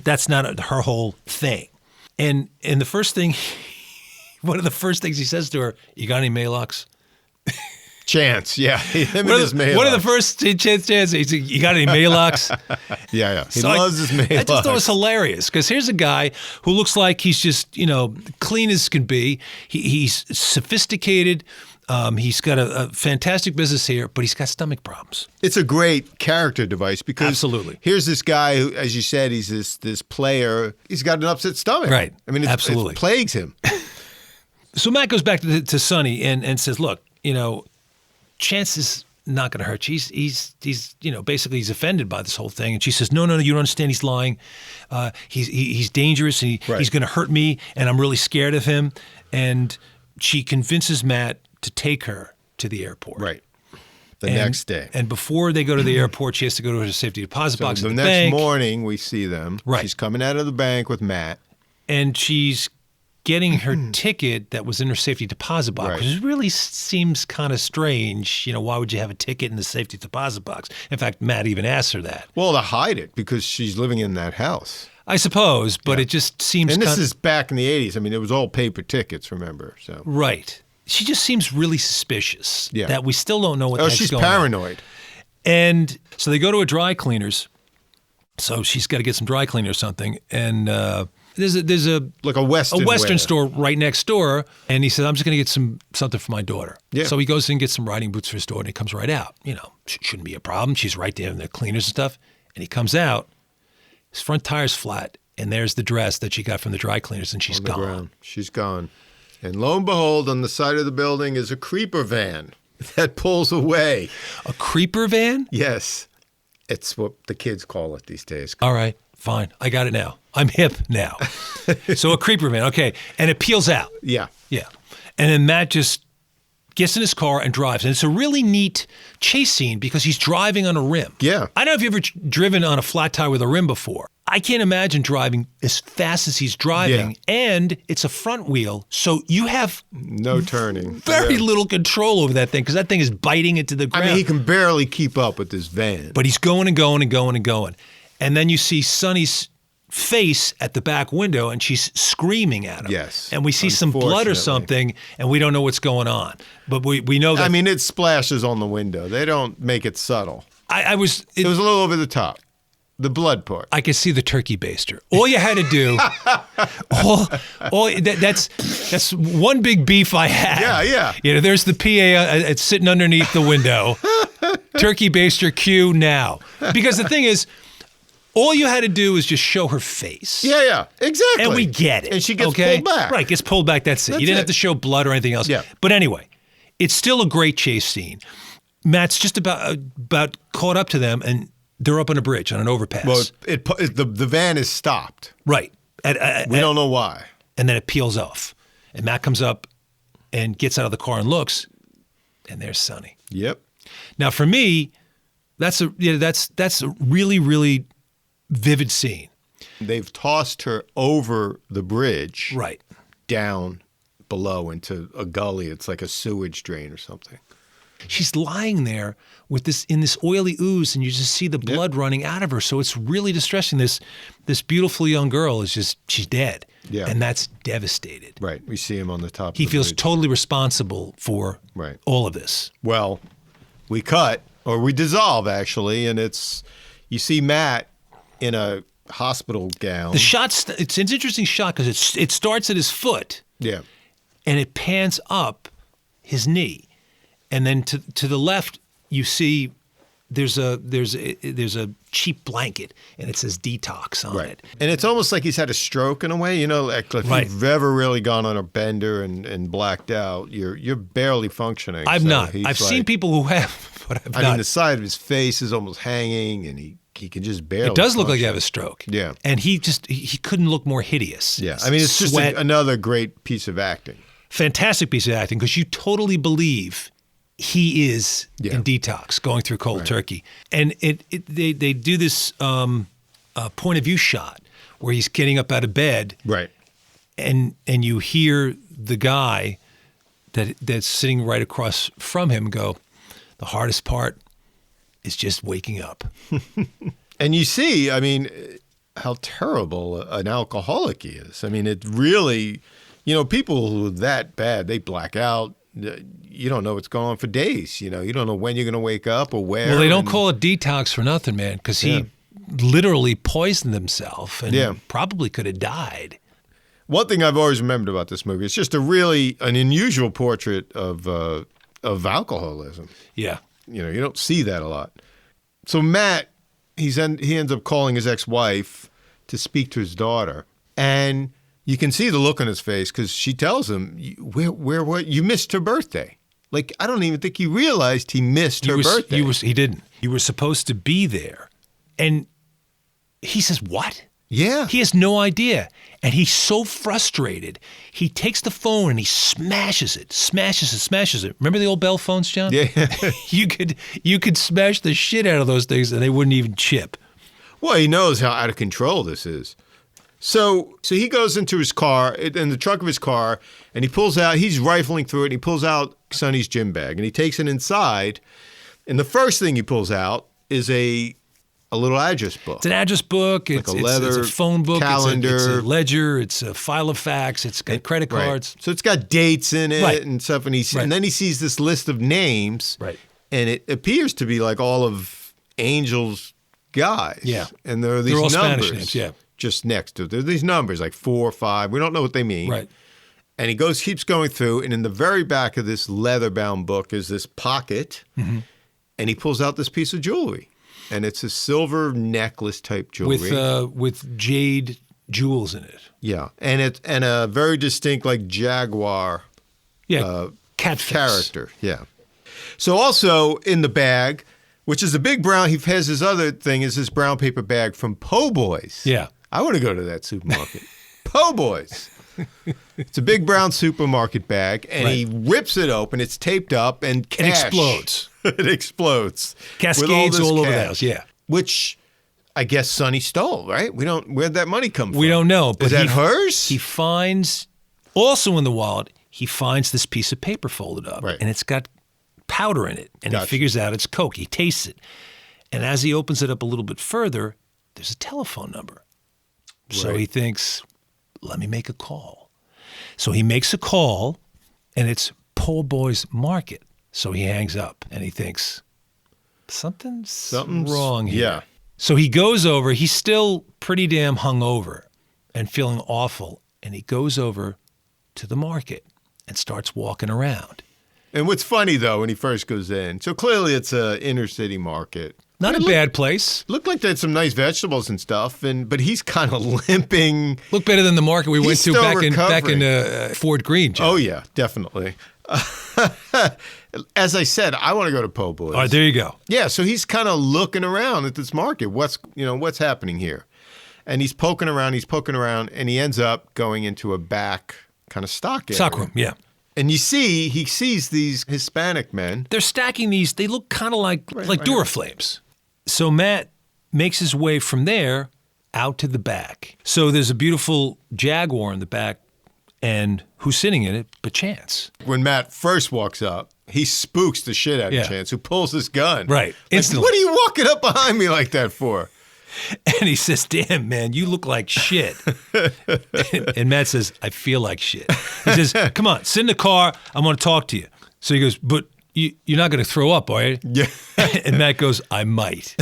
B: that's not her whole thing. And the first thing, one of the first things he says to her, you got any Maalox?
A: Chance, yeah. Him and his Maalox.
B: One of the first Chance, he said, you got any Maalox?
A: Yeah. He loves his Maalox.
B: I just thought it was hilarious because here's a guy who looks like he's just, clean as can be. He's sophisticated. He's got a fantastic business here, but he's got stomach problems.
A: It's a great character device because
B: absolutely.
A: Here's this guy who, as you said, he's this player. He's got an upset stomach.
B: Right.
A: I mean, it plagues him.
B: So Matt goes back to Sonny and says, look, Chance is not going to hurt you. He's basically he's offended by this whole thing. And she says, no, you don't understand. He's lying. He's dangerous. And he's going to hurt me. And I'm really scared of him. And she convinces Matt to take her to the airport.
A: Right. The next day.
B: And before they go to the airport, she has to go to her safety deposit box at the
A: next
B: bank.
A: Morning, we see them.
B: Right.
A: She's coming out of the bank with Matt.
B: And she's getting her ticket that was in her safety deposit box, which really seems kind of strange. Why would you have a ticket in the safety deposit box? In fact, Matt even asked her that.
A: Well, to hide it because she's living in that house.
B: I suppose, but it just seems.
A: And this is back in the 80s. I mean, it was all paper tickets, remember? So
B: right. She just seems really suspicious that we still don't know what the heck's
A: she's
B: going
A: paranoid.
B: On. And so they go to a dry cleaner's. So she's got to get some dry cleaner or something. And there's a
A: like a Western
B: store right next door. And he says, I'm just going to get something for my daughter. Yeah. So he goes in and gets some riding boots for his daughter, and he comes right out. Shouldn't be a problem. She's right there in the cleaners and stuff. And he comes out. His front tire's flat. And there's the dress that she got from the dry cleaners, and she's gone.
A: Ground. She's gone. And lo and behold, on the side of the building is a creeper van that pulls away.
B: A creeper van?
A: Yes. It's what the kids call it these days.
B: All right, fine. I got it now. I'm hip now. So a creeper van, okay. And it peels out.
A: Yeah.
B: Yeah. And then Matt just gets in his car and drives. And it's a really neat chase scene because he's driving on a rim.
A: Yeah.
B: I don't know if you've ever driven on a flat tire with a rim before. I can't imagine driving as fast as he's driving, and it's a front wheel, so you have
A: no turning,
B: very little control over that thing because that thing is biting into the ground.
A: I mean, he can barely keep up with this van.
B: But he's going and going and going and going. And then you see Sonny's face at the back window, and she's screaming at him.
A: Yes.
B: And we see some blood or something, and we don't know what's going on. But we know that.
A: I mean, it splashes on the window. They don't make it subtle.
B: It was
A: a little over the top. The blood part.
B: I could see the turkey baster. All you had to do, that's one big beef I had.
A: Yeah.
B: You know, there's the PA it's sitting underneath the window. Turkey baster cue now. Because the thing is, all you had to do is just show her face.
A: Yeah, exactly.
B: And we get it.
A: And she gets pulled back.
B: Right, gets pulled back, that's it. You didn't have to show blood or anything else.
A: Yeah.
B: But anyway, it's still a great chase scene. Matt's just about caught up to them, and they're up on a bridge, on an overpass.
A: Well, the van is stopped.
B: Right.
A: We don't know why.
B: And then it peels off. And Matt comes up and gets out of the car and looks, and there's Sonny.
A: Yep.
B: Now, for me, that's a really, really vivid scene.
A: They've tossed her over the bridge.
B: Right.
A: Down below into a gully. It's like a sewage drain or something.
B: She's lying there in this oily ooze, and you just see the blood running out of her. So it's really distressing. This beautiful young girl she's dead.
A: Yeah.
B: And that's devastated.
A: Right. We see him on the top.
B: He feels totally responsible for all of this.
A: Well, we dissolve actually, and you see Matt in a hospital gown.
B: The shot's it's an interesting shot because it starts at his foot.
A: Yeah.
B: And it pans up his knee. And then to the left, you see there's a cheap blanket, and it says Detox on it.
A: And it's almost like he's had a stroke in a way. You know, like if you've ever really gone on a bender and blacked out, you're barely functioning.
B: I've not. I've seen people who have, but I've not.
A: I mean, the side of his face is almost hanging, and he can just barely.
B: It does look
A: function.
B: like you have a stroke.
A: Yeah.
B: And he couldn't look more hideous.
A: Yeah. I mean, it's just another great piece of acting.
B: Fantastic piece of acting, because you totally believe he is in Detox, going through cold turkey. And they do this point of view shot where he's getting up out of bed.
A: Right.
B: And you hear the guy that's sitting right across from him go, the hardest part is just waking up.
A: And you see, I mean, how terrible an alcoholic he is. I mean, it really, people who are that bad, they black out. You don't know what's going on for days. You don't know when you're going to wake up or where.
B: Well, they don't call it Detox for nothing, man, because he literally poisoned himself and probably could have died.
A: One thing I've always remembered about this movie, it's just an unusual portrait of alcoholism.
B: Yeah.
A: You don't see that a lot. So Matt, he ends up calling his ex-wife to speak to his daughter, and you can see the look on his face because she tells him, "Where? You missed her birthday." Like, I don't even think he realized he missed her birthday.
B: He didn't. You were supposed to be there, and he says, "What?"
A: Yeah.
B: He has no idea, and he's so frustrated. He takes the phone and he smashes it. Remember the old Bell phones, John?
A: Yeah.
B: you could smash the shit out of those things, and they wouldn't even chip.
A: Well, he knows how out of control this is. So he goes into his car, in the trunk of his car, and he pulls out, he's rifling through it, and he pulls out Sonny's gym bag, and he takes it inside, and the first thing he pulls out is a little address book.
B: It's an address book.
A: Like a leather
B: it's a phone book.
A: calendar.
B: It's a ledger. It's a file of facts. It's got credit cards.
A: So it's got dates in it and stuff, and and then he sees this list of names, and it appears to be like all of Angel's guys.
B: Yeah.
A: And there are these
B: They're all
A: numbers.
B: Spanish names,
A: just next to it. There are these numbers, like 4 or 5. We don't know what they mean.
B: Right.
A: And he keeps going through, and in the very back of this leather-bound book is this pocket, and he pulls out this piece of jewelry. And it's a silver necklace-type jewelry.
B: With jade jewels in it.
A: Yeah. And a very distinct, like, jaguar
B: cat
A: character. Yeah. So also in the bag, which is a big brown, he has his other thing, is this brown paper bag from Po' Boys.
B: Yeah.
A: I want to go to that supermarket. Po' Boys. It's a big brown supermarket bag, and he rips it open. It's taped up, and cash.
B: It explodes.
A: It explodes.
B: Cascades all over the house,
A: Which I guess Sonny stole, right? Where'd that money come from?
B: We don't know. But
A: is that hers?
B: He finds, also in the wallet, he finds this piece of paper folded up, and it's got powder in it, and he figures out it's Coke. He tastes it. And as he opens it up a little bit further, there's a telephone number. So he thinks, let me make a call. So he makes a call, and it's Po' Boys Market. So he hangs up, and he thinks, something's wrong here.
A: Yeah.
B: So he goes over. He's still pretty damn hungover and feeling awful. And he goes over to the market and starts walking around.
A: And what's funny, though, when he first goes in, so clearly it's an inner city market.
B: Not a bad place.
A: Looked like they had some nice vegetables and stuff, but he's kind of limping.
B: Looked better than the market we went to back in Fort Greene, John.
A: Oh, yeah, definitely. As I said, I want to go to Po' Boys.
B: All right, there you go.
A: Yeah, so he's kind of looking around at this market. What's happening here? And he's poking around, and he ends up going into a back kind of stock area.
B: Stock room, yeah.
A: And he sees these Hispanic men.
B: They're stacking these. They look kind of like Duraflames. So Matt makes his way from there out to the back. So there's a beautiful Jaguar in the back, and who's sitting in it but Chance?
A: When Matt first walks up, he spooks the shit out of Chance, who pulls his gun.
B: Right, instantly.
A: What are you walking up behind me like that for?
B: And he says, damn, man, you look like shit. And Matt says, I feel like shit. He says, come on, sit in the car. I want to talk to you. So he goes, but you're not going to throw up, are you?
A: Yeah.
B: And Matt goes, I might.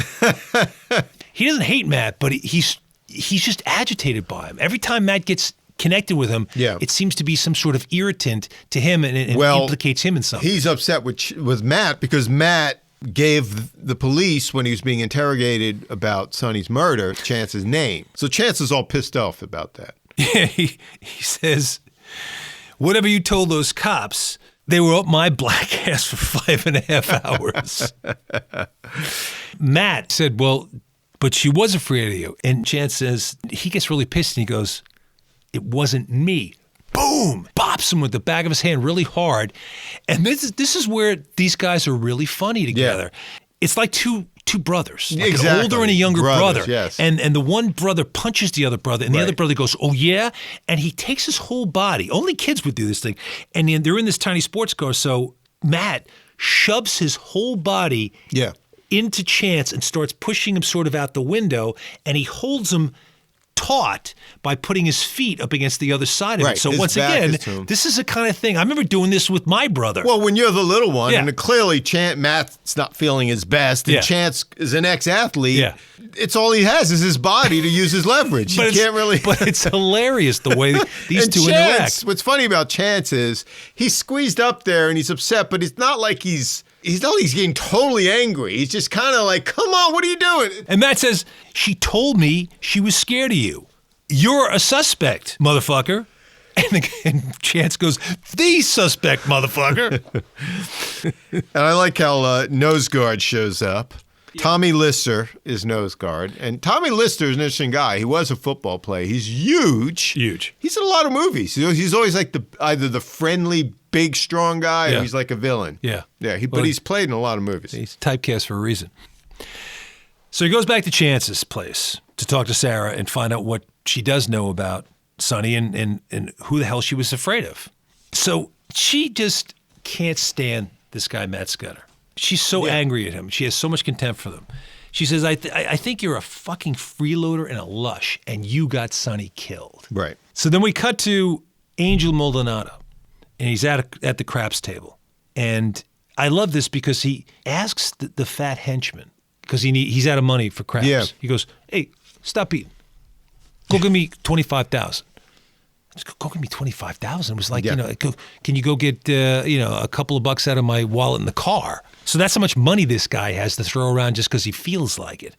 B: He doesn't hate Matt, but he's just agitated by him. Every time Matt gets connected with him, it seems to be some sort of irritant to him and implicates him in something.
A: He's upset with Matt because Matt gave the police, when he was being interrogated about Sonny's murder, Chance's name. So Chance is all pissed off about that.
B: Yeah, he says, whatever you told those cops, they were up my black ass for 5.5 hours. Matt said, well, but she was afraid of you. And Chance says, he gets really pissed and he goes, it wasn't me. Boom! Bops him with the back of his hand really hard. And this is where these guys are really funny together. Yeah. It's like two brothers, like an older and a younger brother.
A: Yes.
B: And the one brother punches the other brother, and the other brother goes, oh, yeah? And he takes his whole body. Only kids would do this thing. And they're in this tiny sports car, so Matt shoves his whole body into Chance and starts pushing him sort of out the window, and he holds him taut by putting his feet up against the other side of it. So once again, this is the kind of thing. I remember doing this with my brother.
A: Well, when you're the little one, and clearly Matt's not feeling his best, and Chance is an ex-athlete, it's all he has is his body to use his leverage. He can't really.
B: But it's hilarious the way these two interact.
A: What's funny about Chance is he's squeezed up there and he's upset, but it's not like he's not like he's getting totally angry. He's just kind of like, come on, what are you doing?
B: And Matt says, she told me she was scared of you. You're a suspect, motherfucker. And Chance goes, the suspect, motherfucker.
A: And I like how Nose Guard shows up. Tommy Lister is Nose Guard. And Tommy Lister is an interesting guy. He was a football player. He's huge.
B: Huge.
A: He's in a lot of movies. He's always like either the friendly, big, strong guy, or he's like a villain.
B: Yeah.
A: Yeah, but he's played in a lot of movies.
B: He's typecast for a reason. So he goes back to Chance's place to talk to Sarah and find out what she does know about Sonny and who the hell she was afraid of. So she just can't stand this guy, Matt Scudder. She's so angry at him. She has so much contempt for them. She says, I think you're a fucking freeloader and a lush, and you got Sonny killed.
A: Right.
B: So then we cut to Angel Maldonado, and he's at the craps table. And I love this because he asks the fat henchman, because he's out of money for craps.
A: Yeah.
B: He goes, hey, stop eating. Go give me $25,000. Go give me $25,000. It was like, can you go get a couple of bucks out of my wallet in the car? So that's how much money this guy has to throw around just because he feels like it.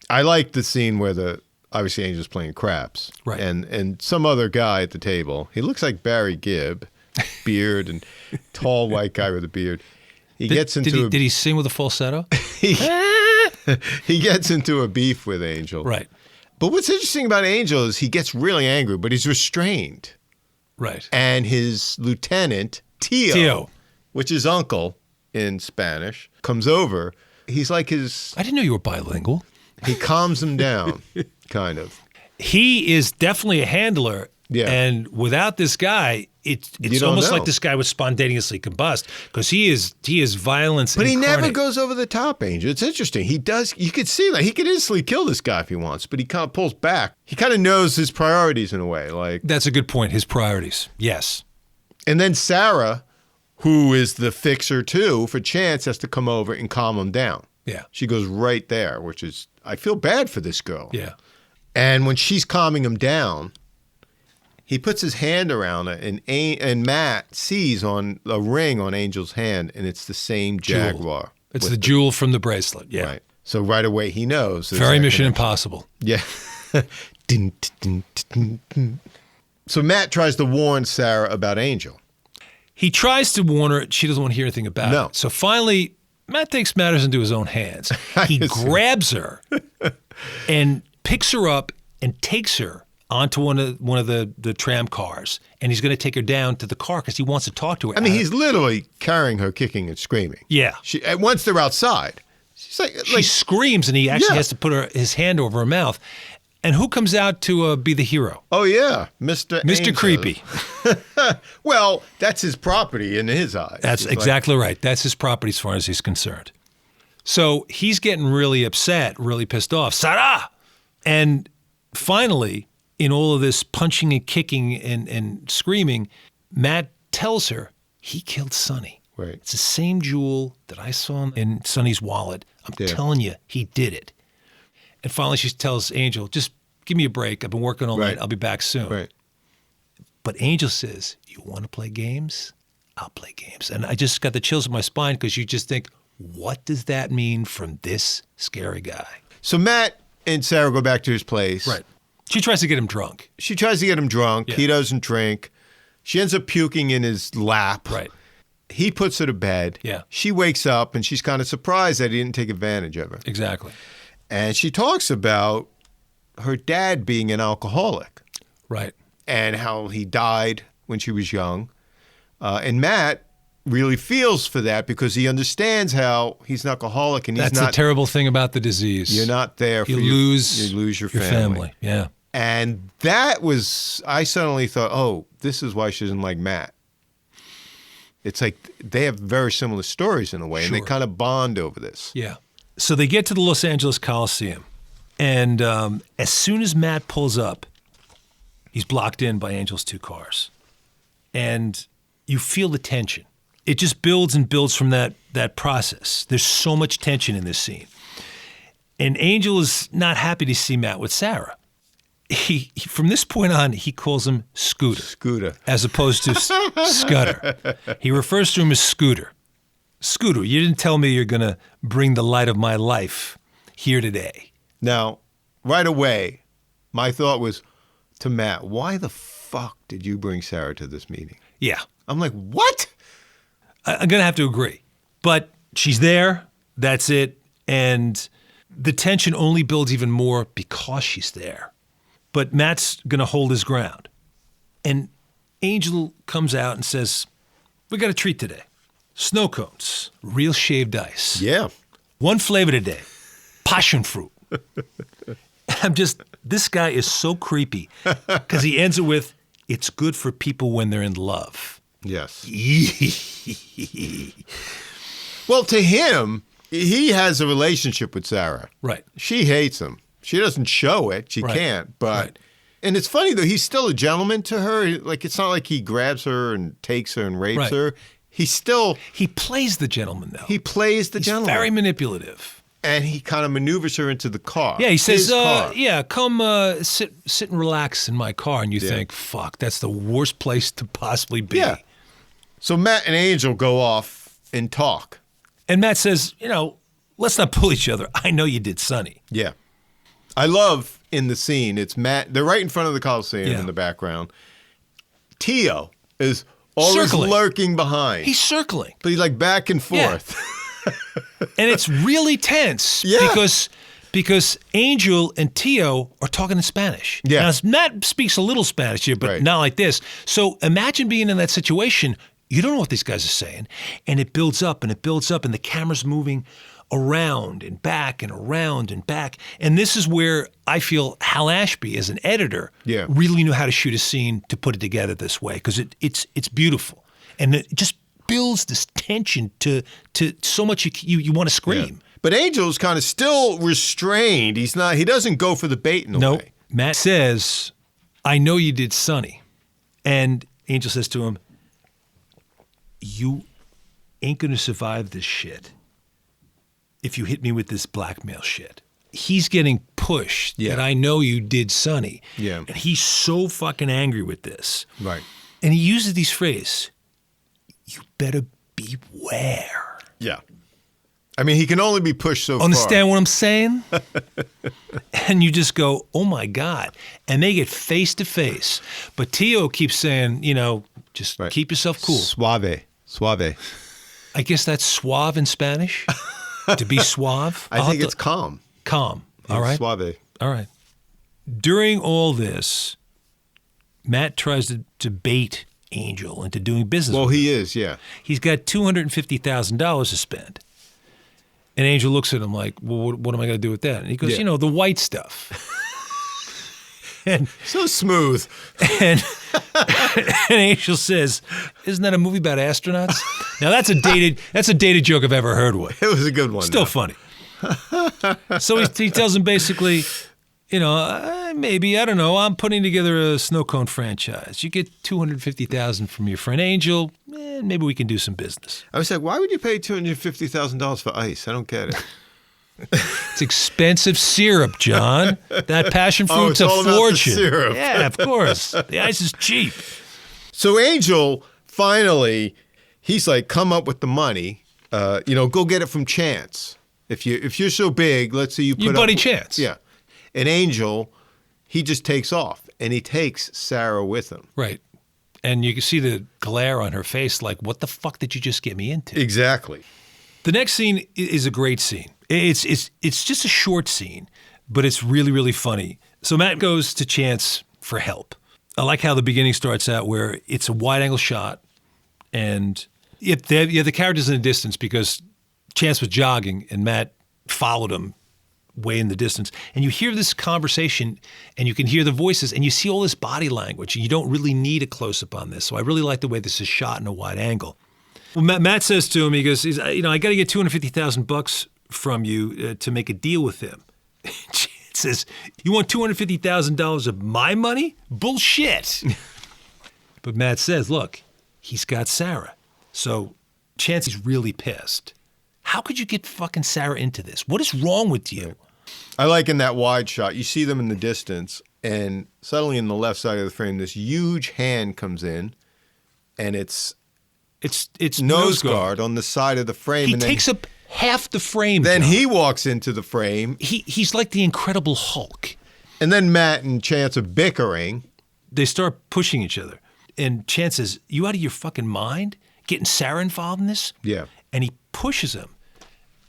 A: I like the scene where obviously Angel's playing craps,
B: right?
A: And some other guy at the table. He looks like Barry Gibb, beard and tall white guy with a beard. Did
B: he sing with a falsetto?
A: He gets into a beef with Angel,
B: right?
A: But what's interesting about Angel is he gets really angry, but he's restrained.
B: Right.
A: And his lieutenant, Tio, which is uncle in Spanish, comes over. He's like his...
B: I didn't know you were bilingual.
A: He calms him down, kind of.
B: He is definitely a handler.
A: Yeah.
B: And without this guy, it's almost like this guy would spontaneously combust because he is violence
A: But
B: incarnate.
A: He never goes over the top, Angel. It's interesting. He does. You could see that he could instantly kill this guy if he wants, but he kind of pulls back. He kind of knows his priorities in a way. Like
B: that's a good point. His priorities. Yes.
A: And then Sarah, who is the fixer too for Chance, has to come over and calm him down.
B: Yeah.
A: She goes right there, which is, I feel bad for this girl.
B: Yeah.
A: And when she's calming him down, he puts his hand around her, and Matt sees on a ring on Angel's hand, and it's the same Jaguar.
B: It's the jewel from the bracelet. Yeah.
A: Right. So right away he knows.
B: Very Mission Impossible.
A: Yeah. So Matt tries to warn Sarah about Angel.
B: He tries to warn her. She doesn't want to hear anything about it. So finally, Matt takes matters into his own hands. He grabs her and picks her up and takes her onto one of the tram cars, and he's going to take her down to the car because he wants to talk to her.
A: I mean, he's literally carrying her, kicking and screaming.
B: Yeah.
A: Once they're outside,
B: she screams, and he actually has to put his hand over her mouth. And who comes out to be the hero?
A: Oh, yeah, Mr. Angel.
B: Creepy.
A: Well, that's his property in his eyes.
B: That's exactly right. That's his property as far as he's concerned. So he's getting really upset, really pissed off. Sarah! And finally, in all of this punching and kicking and screaming, Matt tells her he killed Sonny.
A: Right.
B: It's the same jewel that I saw in Sonny's wallet. I'm telling you, he did it. And finally she tells Angel, just give me a break. I've been working all night. I'll be back soon.
A: Right.
B: But Angel says, you want to play games? I'll play games. And I just got the chills in my spine because you just think, what does that mean from this scary guy?
A: So Matt and Sarah go back to his place.
B: Right. She tries to get him drunk.
A: Yeah. He doesn't drink. She ends up puking in his lap.
B: Right.
A: He puts her to bed.
B: Yeah.
A: She wakes up and she's kind of surprised that he didn't take advantage of her.
B: Exactly.
A: And she talks about her dad being an alcoholic.
B: Right.
A: And how he died when she was young. And Matt really feels for that because he understands how he's an alcoholic and
B: That's the terrible thing about the disease.
A: You're not there for
B: you lose your family. Yeah.
A: And that was, I suddenly thought, oh, this is why she doesn't like Matt. It's like they have very similar stories in a way, and they kind of bond over this.
B: Yeah. So they get to the Los Angeles Colosseum, and as soon as Matt pulls up, he's blocked in by Angel's two cars. And you feel the tension. It just builds and builds from that process. There's so much tension in this scene. And Angel is not happy to see Matt with Sarah. He from this point on, he calls him Scooter. As opposed to Scudder. He refers to him as Scooter. Scooter, you didn't tell me you're going to bring the light of my life here today.
A: Now, right away, my thought was to Matt, why the fuck did you bring Sarah to this meeting?
B: Yeah.
A: I'm like, what?
B: I'm going to have to agree. But she's there. That's it. And the tension only builds even more because she's there. But Matt's going to hold his ground. And Angel comes out and says, we got a treat today. Snow cones, real shaved ice.
A: Yeah.
B: One flavor today, passion fruit. This guy is so creepy because he ends it with, it's good for people when they're in love.
A: Yes. Well, to him, he has a relationship with Sarah.
B: Right.
A: She hates him. She doesn't show it. She can't. But, and it's funny though, he's still a gentleman to her. Like, it's not like he grabs her and takes her and rapes her. He
B: plays the gentleman though.
A: He plays the gentleman.
B: He's very manipulative.
A: And he kind of maneuvers her into the car.
B: Yeah, he says, come sit and relax in my car. And you think, fuck, that's the worst place to possibly be.
A: Yeah. So Matt and Angel go off and talk.
B: And Matt says, let's not pull each other. I know you did Sonny.
A: Yeah. I love in the scene, it's Matt, they're right in front of the Coliseum in the background. Tio is always lurking behind.
B: He's circling.
A: But he's like back and forth.
B: Yeah. And it's really tense because Angel and Tio are talking in Spanish.
A: Yeah.
B: Now, Matt speaks a little Spanish here, but not like this. So imagine being in that situation. You don't know what these guys are saying. And it builds up and it builds up and the camera's moving around and back and around and back. And this is where I feel Hal Ashby, as an editor, really knew how to shoot a scene to put it together this way because it's beautiful. And it just builds this tension to so much you want to scream.
A: Yeah. But Angel's kind of still restrained. He doesn't go for the bait in a way.
B: Matt says, I know you did Sonny. And Angel says to him, you ain't going to survive this shit. if you hit me with this blackmail shit. He's getting pushed that I know you did Sonny.
A: Yeah.
B: And he's so fucking angry with this.
A: Right.
B: And he uses these phrases, you better beware.
A: Yeah. I mean, he can only be pushed so far.
B: Understand what I'm saying? And you just go, oh my God. And they get face to face. But Tio keeps saying, just keep yourself cool.
A: Suave.
B: I guess that's suave in Spanish? To be suave?
A: I think it's calm.
B: Calm. All right.
A: Suave.
B: All right. During all this, Matt tries to bait Angel into doing business.
A: Well, he is, yeah.
B: He's got $250,000 to spend. And Angel looks at him like, well, what am I going to do with that? And he goes, the white stuff. And
A: so smooth.
B: And Angel says, isn't that a movie about astronauts? Now, that's a dated joke I've ever heard one.
A: It was a good one.
B: Still funny. So he tells him basically, maybe, I don't know, I'm putting together a snow cone franchise. You get $250,000 from your friend Angel, maybe we can do some business.
A: I was like, why would you pay $250,000 for ice? I don't get it.
B: It's expensive syrup, John. That passion fruit's a fortune.
A: About the syrup.
B: Yeah, of course. The ice is cheap.
A: So Angel, finally, he's like, come up with the money. Go get it from Chance. If you're so big, let's say you put
B: your buddy
A: up,
B: Chance.
A: Yeah. And Angel, he just takes off, and he takes Sarah with him.
B: Right. And you can see the glare on her face like, what the fuck did you just get me into?
A: Exactly.
B: The next scene is a great scene. It's just a short scene, but it's really, really funny. So Matt goes to Chance for help. I like how the beginning starts out where it's a wide-angle shot, and the characters in the distance because Chance was jogging, and Matt followed him way in the distance. And you hear this conversation, and you can hear the voices, and you see all this body language, and you don't really need a close-up on this. So I really like the way this is shot in a wide angle. Well, Matt says to him, he goes, I got to get $250,000 from you to make a deal with him. Chance says, you want $250,000 of my money? Bullshit. But Matt says, look, he's got Sarah. So Chance is really pissed. How could you get fucking Sarah into this? What is wrong with you?
A: I like in that wide shot, you see them in the distance, and suddenly in the left side of the frame, this huge hand comes in, and it's nose guard on the side of the frame.
B: He takes up half the frame.
A: Then
B: John.
A: he walks into the frame.
B: He's like the Incredible Hulk.
A: And then Matt and Chance are bickering.
B: They start pushing each other. And Chance says, you out of your fucking mind? Getting Sarah involved in this?
A: Yeah.
B: And he pushes him.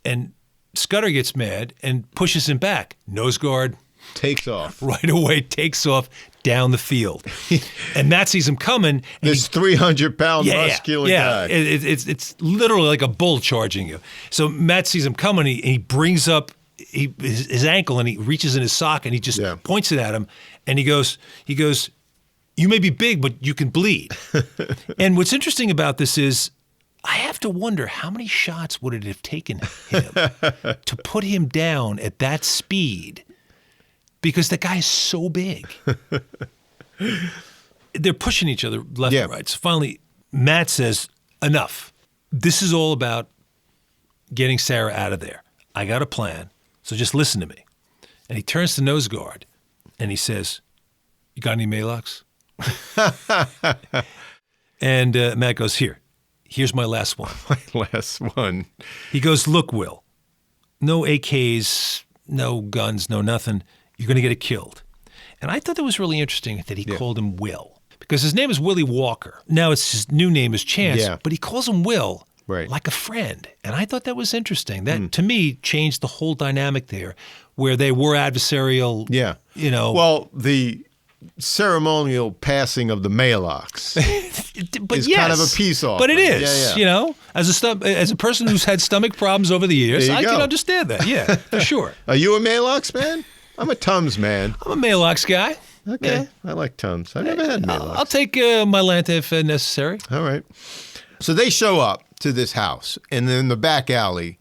B: And Scudder gets mad and pushes him back. Nose guard.
A: Takes off.
B: Right away, takes off down the field. And Matt sees him coming. And
A: this 300-pound muscular guy.
B: It's literally like a bull charging you. So Matt sees him coming, and he brings up his ankle, and he reaches in his sock, and he just points it at him. And he goes, you may be big, but you can bleed. And what's interesting about this is I have to wonder how many shots would it have taken him to put him down at that speed, because the guy is so big. They're pushing each other left and right. So finally, Matt says, enough. This is all about getting Sarah out of there. I got a plan, so just listen to me. And he turns to Nose Guard, and he says, you got any Malox? And Matt goes, here's my last one.
A: My last one.
B: He goes, look, Will, no AKs, no guns, no nothing. You're going to get killed. And I thought that was really interesting that he called him Will, because his name is Willie Walker. Now his new name is Chance, but he calls him Will like a friend. And I thought that was interesting. That, to me, changed the whole dynamic there, where they were adversarial,
A: Well, the ceremonial passing of the Malox is kind of a peace offering.
B: But it is, as a person who's had stomach problems over the years, I can understand that. Yeah, for sure.
A: Are you a Malox man? I'm a Tums man.
B: I'm a Malox guy.
A: Okay,
B: yeah.
A: I like Tums. I've never had Malox.
B: I'll take my Lanta if necessary.
A: All right. So they show up to this house, and then in the back alley,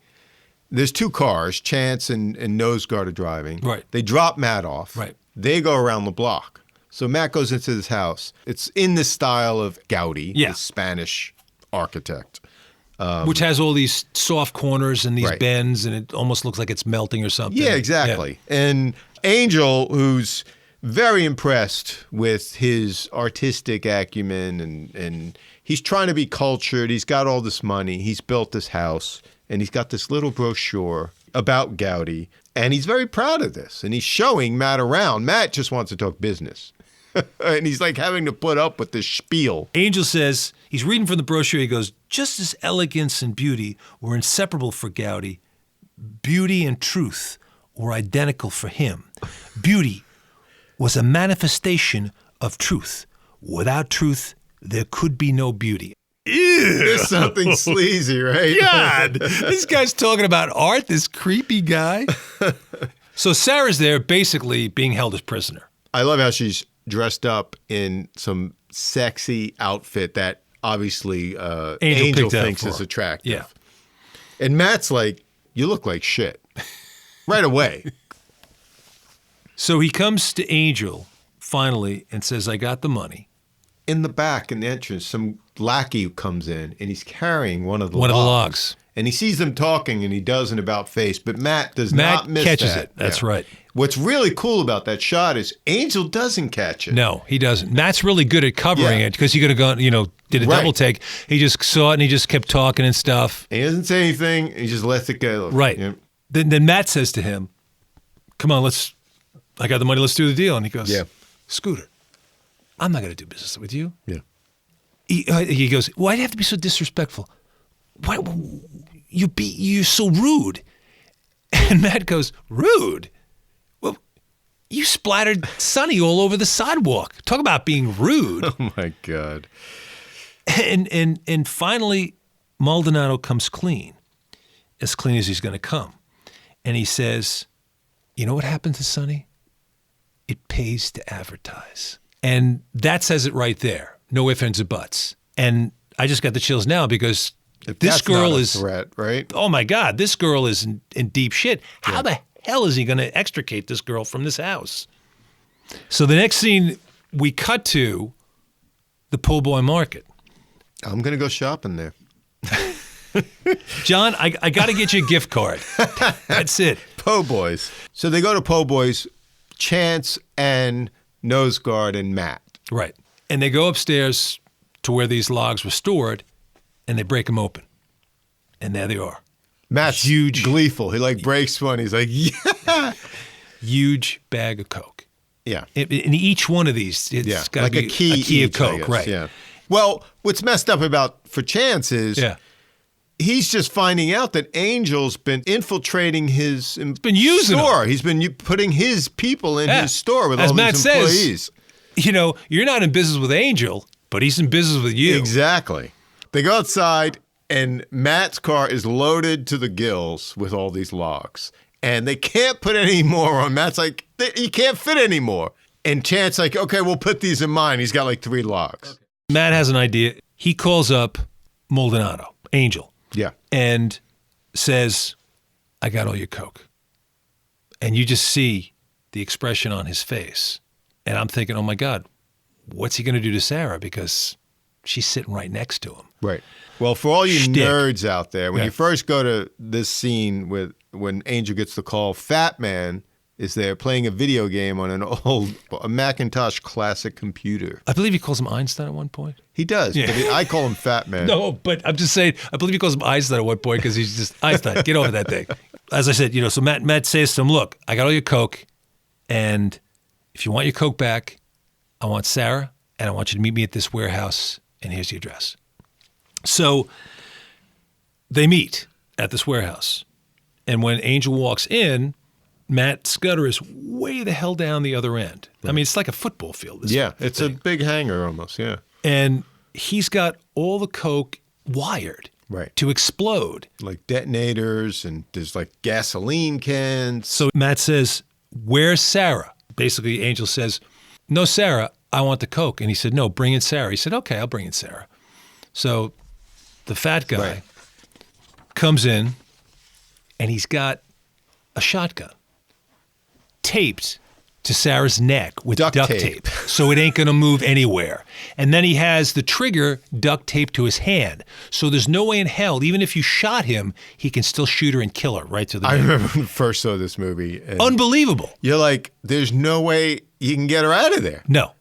A: there's two cars. Chance and Nose Guard are driving.
B: Right.
A: They drop Matt off.
B: Right.
A: They go around the block. So Matt goes into this house. It's in the style of Gaudi, the Spanish architect.
B: Which has all these soft corners and these bends, and it almost looks like it's melting or something.
A: Yeah, exactly. Yeah. And Angel, who's very impressed with his artistic acumen, and he's trying to be cultured. He's got all this money. He's built this house, and he's got this little brochure about Gaudi, and he's very proud of this. And he's showing Matt around. Matt just wants to talk business. And he's like having to put up with this spiel.
B: Angel says, he's reading from the brochure, he goes, just as elegance and beauty were inseparable for Gaudi, beauty and truth were identical for him. Beauty was a manifestation of truth. Without truth, there could be no beauty.
A: Ew. There's something sleazy, right?
B: God, this guy's talking about art, this creepy guy. So Sarah's there basically being held as prisoner.
A: I love how she's dressed up in some sexy outfit that obviously Angel thinks is attractive.
B: Yeah.
A: And Matt's like, you look like shit. Right away.
B: So he comes to Angel finally and says, I got the money.
A: In the back, in the entrance, some lackey comes in and he's carrying one of the logs. And he sees them talking and he does an about face, but Matt does not miss that.
B: Matt catches it. That's right.
A: What's really cool about that shot is Angel doesn't catch it.
B: No, he doesn't. Matt's really good at covering it because he could have gone, did a double take. He just saw it and he just kept talking and stuff.
A: He doesn't say anything. He just lets it go.
B: Right. Then Matt says to him, come on, I got the money, let's do the deal. And he goes, Scooter, I'm not going to do business with you.
A: Yeah.
B: He goes, why'd you have to be so disrespectful? Why you're so rude? And Matt goes, rude? Well, you splattered Sonny all over the sidewalk. Talk about being rude.
A: Oh my God.
B: And finally, Maldonado comes clean as he's going to come. And he says, you know what happened to Sonny? It pays to advertise. And that says it right there. No ifs, ands, or buts. And I just got the chills now because this girl is a
A: threat, right?
B: Oh my God, this girl is in deep shit. How the hell is he going to extricate this girl from this house? So the next scene, we cut to the po' boy market.
A: I'm going to go shopping there.
B: John, I got to get you a gift card. That's it.
A: Po' boys. So they go to po' boys, Chance and Noseguard and Matt.
B: Right. And they go upstairs to where these logs were stored, and they break them open. And there they are.
A: Matt's huge, gleeful. He breaks one. He's like, yeah.
B: Huge bag of Coke.
A: Yeah.
B: In each one of these, it's got to be
A: a key
B: of Coke, right?
A: Yeah. Well, what's messed up for Chance is he's just finding out that Angel's been infiltrating his store. He's been putting his people in his store with all these employees.
B: You're not in business with Angel, but he's in business with you.
A: Exactly. They go outside, and Matt's car is loaded to the gills with all these logs. And they can't put any more on. Matt's like, you can't fit any more. And Chance's like, okay, we'll put these in mine. He's got 3 logs. Okay.
B: Matt has an idea. He calls up Maldonado, Angel.
A: Yeah.
B: And says, I got all your Coke. And you just see the expression on his face. And I'm thinking, oh my God, what's he going to do to Sarah? Because she's sitting right next to him.
A: Right. Well, for all you nerds out there, when you first go to this scene when Angel gets the call, Fat Man is there playing a video game on a Macintosh classic computer.
B: I believe he calls him Einstein at one point.
A: He does, but I call him Fat Man.
B: No, but I'm just saying, I believe he calls him Einstein at one point because he's just, Einstein, get over that thing. As I said, so Matt says to him, look, I got all your Coke, and if you want your Coke back, I want Sarah, and I want you to meet me at this warehouse, and here's the address. So they meet at this warehouse, and when Angel walks in, Matt Scudder is way the hell down the other end. Right. I mean, it's like a football field.
A: It's a big hangar almost, yeah.
B: And he's got all the Coke wired to explode.
A: Like detonators, and there's gasoline cans.
B: So Matt says, where's Sarah? Basically, Angel says, no, Sarah, I want the Coke. And he said, no, bring in Sarah. He said, okay, I'll bring in Sarah. So the fat guy comes in, and he's got a shotgun taped to Sarah's neck with duct
A: Duct
B: tape. So it ain't going to move anywhere. And then he has the trigger duct taped to his hand. So there's no way in hell, even if you shot him, he can still shoot her and kill her right to the
A: I
B: neck.
A: remember when I first saw this movie.
B: Unbelievable.
A: You're like, there's no way you can get her out of there.
B: No.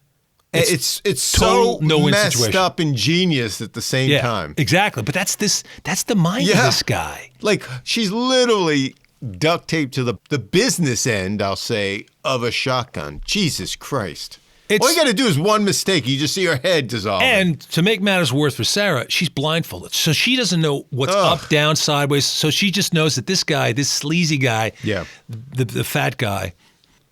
A: It's so messed
B: situation.
A: up and genius at the same time.
B: Exactly. But that's the mind of this guy.
A: Like, she's literally duct taped to the business end, I'll say, of a shotgun. Jesus Christ. All you got to do is one mistake. You just see her head dissolve.
B: And to make matters worse for Sarah, she's blindfolded. So she doesn't know what's up, down, sideways. So she just knows that this guy, this sleazy guy, the fat guy,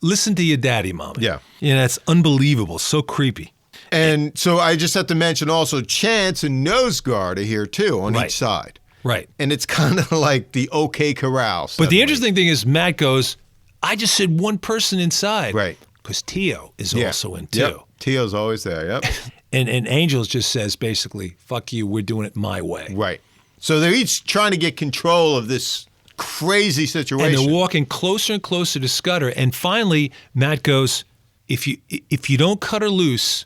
B: listen to your daddy, mama.
A: Yeah.
B: It's unbelievable. So creepy.
A: And so I just have to mention also Chance and Nose Guard are here too on each side.
B: Right.
A: And it's kind of like the OK Corral.
B: But the interesting thing is Matt goes, I just said one person inside.
A: Right.
B: Because Tio is also in too.
A: Yep. Tio's always there, yep.
B: and Angels just says basically, fuck you, we're doing it my way.
A: Right. So they're each trying to get control of this crazy situation.
B: And they're walking closer and closer to Scudder. And finally, Matt goes, if you don't cut her loose,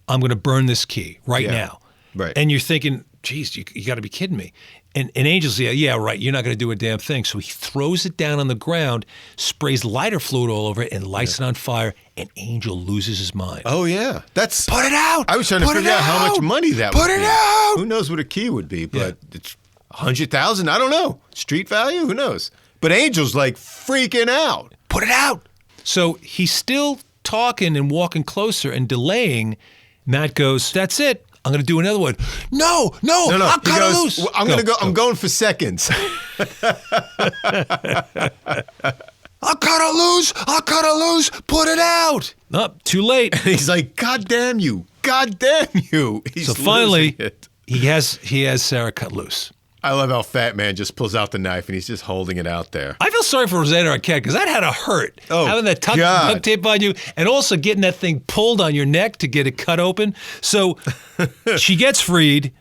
B: I'm going to burn this key right now.
A: Right.
B: And you're thinking, geez, you got to be kidding me. And Angel's, yeah, right, you're not going to do a damn thing. So he throws it down on the ground, sprays lighter fluid all over it, and lights it on fire, and Angel loses his mind.
A: Oh, yeah. That's
B: Put it out!
A: I was trying to figure out how much money that would be.
B: Put it out!
A: Who knows what a key would be, but it's $100,000? I don't know. Street value? Who knows? But Angel's like freaking out.
B: Put it out! So he's still talking and walking closer and delaying. Matt goes, that's it. I'm going to do another one. No. I'll cut her loose.
A: Well, I'm going to go. I'm going for seconds.
B: I'll cut her loose. Put it out. Oh, too late.
A: He's like, God damn you. He's
B: so finally,
A: losing it.
B: he has Sarah cut loose.
A: I love how Fat Man just pulls out the knife and he's just holding it out there.
B: I feel sorry for Rosanna Arquette because that had to hurt. Having that duct tape on you and also getting that thing pulled on your neck to get it cut open. So she gets freed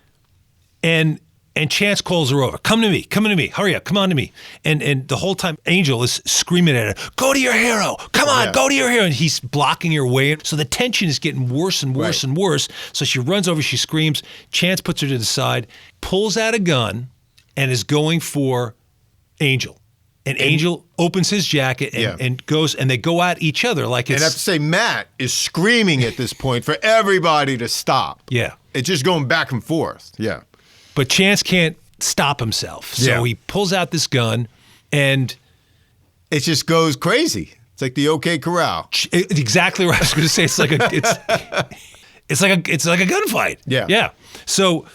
B: and Chance calls her over. Come to me. Hurry up. Come on to me. And the whole time Angel is screaming at her, go to your hero. Come on, go to your hero. And he's blocking her way. So the tension is getting worse and worse and worse. So she runs over, she screams. Chance puts her to the side, pulls out a gun, and is going for Angel. And Angel opens his jacket and goes, and they go at each other like it's...
A: And I have to say, Matt is screaming at this point for everybody to stop.
B: Yeah.
A: It's just going back and forth. Yeah.
B: But Chance can't stop himself. So he pulls out this gun and...
A: It just goes crazy. It's like the OK Corral.
B: Exactly right. I was going to say it's like a gunfight.
A: Yeah.
B: Yeah. So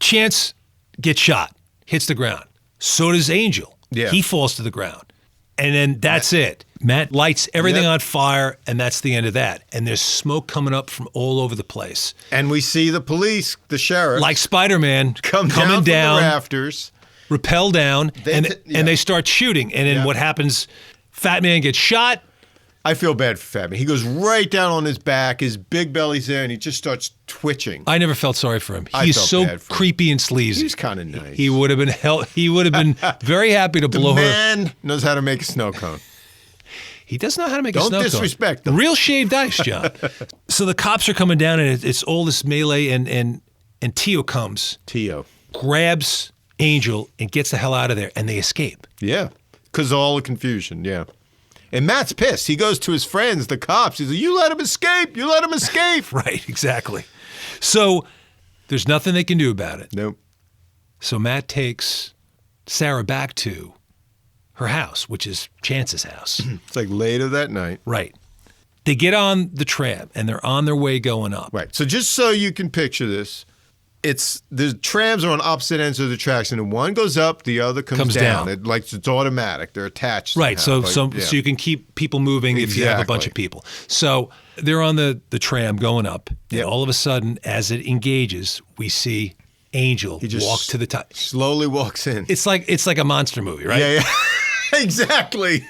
B: Chance gets shot, hits the ground. So does Angel.
A: Yeah.
B: He falls to the ground. And then that's it. Matt lights everything on fire, and that's the end of that. And there's smoke coming up from all over the place.
A: And we see the police, the sheriff,
B: like Spider-Man, coming down
A: from the rafters,
B: rappel down, and they start shooting. And then what happens? Fat Man gets shot.
A: I feel bad for Fat Man. He goes right down on his back. His big belly's there, and he just starts twitching.
B: I never felt sorry for him. He's so creepy and sleazy.
A: He's kind of nice.
B: He would have been He would have been very happy to blow her.
A: The man knows how to make a snow cone.
B: He does know how to make a snow cone.
A: Don't disrespect him.
B: Real shaved ice, John. So the cops are coming down, and it's all this melee, and Tio comes.
A: Tio
B: grabs Angel and gets the hell out of there, and they escape.
A: Yeah, because of all the confusion. Yeah. And Matt's pissed. He goes to his friends, the cops. He's like, you let him escape. You let him escape.
B: Right, exactly. So there's nothing they can do about it.
A: Nope.
B: So Matt takes Sarah back to her house, which is Chance's house.
A: It's like later that night.
B: Right. They get on the tram, and they're on their way going up.
A: Right. So just so you can picture this, the trams are on opposite ends of the tracks, and one goes up, the other comes down. It's automatic. They're attached.
B: Right.
A: Somehow,
B: so you can keep people moving if you have a bunch of people. So they're on the tram going up, and all of a sudden, as it engages, we see Angel walk to the top.
A: Slowly walks in.
B: It's like a monster movie, right?
A: Yeah. Exactly.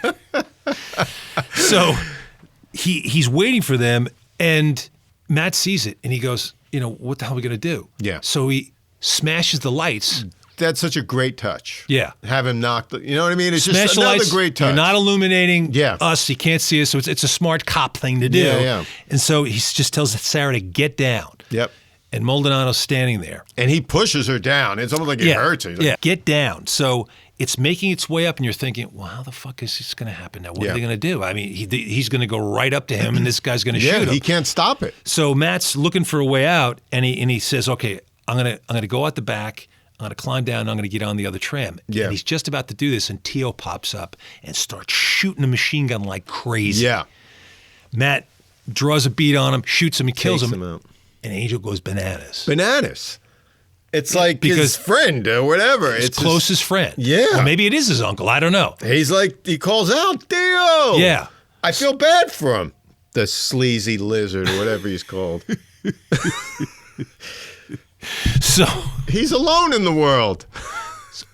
B: So he's waiting for them, and Matt sees it, and he goes, what the hell are we going to do?
A: Yeah.
B: So he smashes the lights
A: That's such a great touch.
B: Yeah.
A: Have him knock you know what I mean? It's
B: Smash
A: just another great touch.
B: You're not illuminating us. He can't see us. So it's a smart cop thing to do.
A: Yeah.
B: And so he just tells Sarah to get down.
A: Yep.
B: And Maldonado's standing there.
A: And he pushes her down. It's almost like it hurts her.
B: Yeah, get down. So it's making its way up, and you're thinking, well, how the fuck is this going to happen now? What are they going to do? I mean, he's going to go right up to him, and this guy's going to shoot him.
A: He can't stop it.
B: So Matt's looking for a way out, and he says, okay, I'm gonna go out the back. I'm going to climb down, and I'm going to get on the other tram.
A: Yeah.
B: And he's just about to do this, and Tio pops up and starts shooting a machine gun like crazy.
A: Yeah.
B: Matt draws a bead on him, shoots him, and kills him.
A: Out.
B: And Angel goes bananas.
A: Bananas. It's like his friend or whatever.
B: His closest friend.
A: Yeah.
B: Or maybe it is his uncle. I don't know.
A: He's like, he calls out, Theo.
B: Yeah.
A: I feel bad for him. The sleazy lizard or whatever he's called.
B: So
A: he's alone in the world.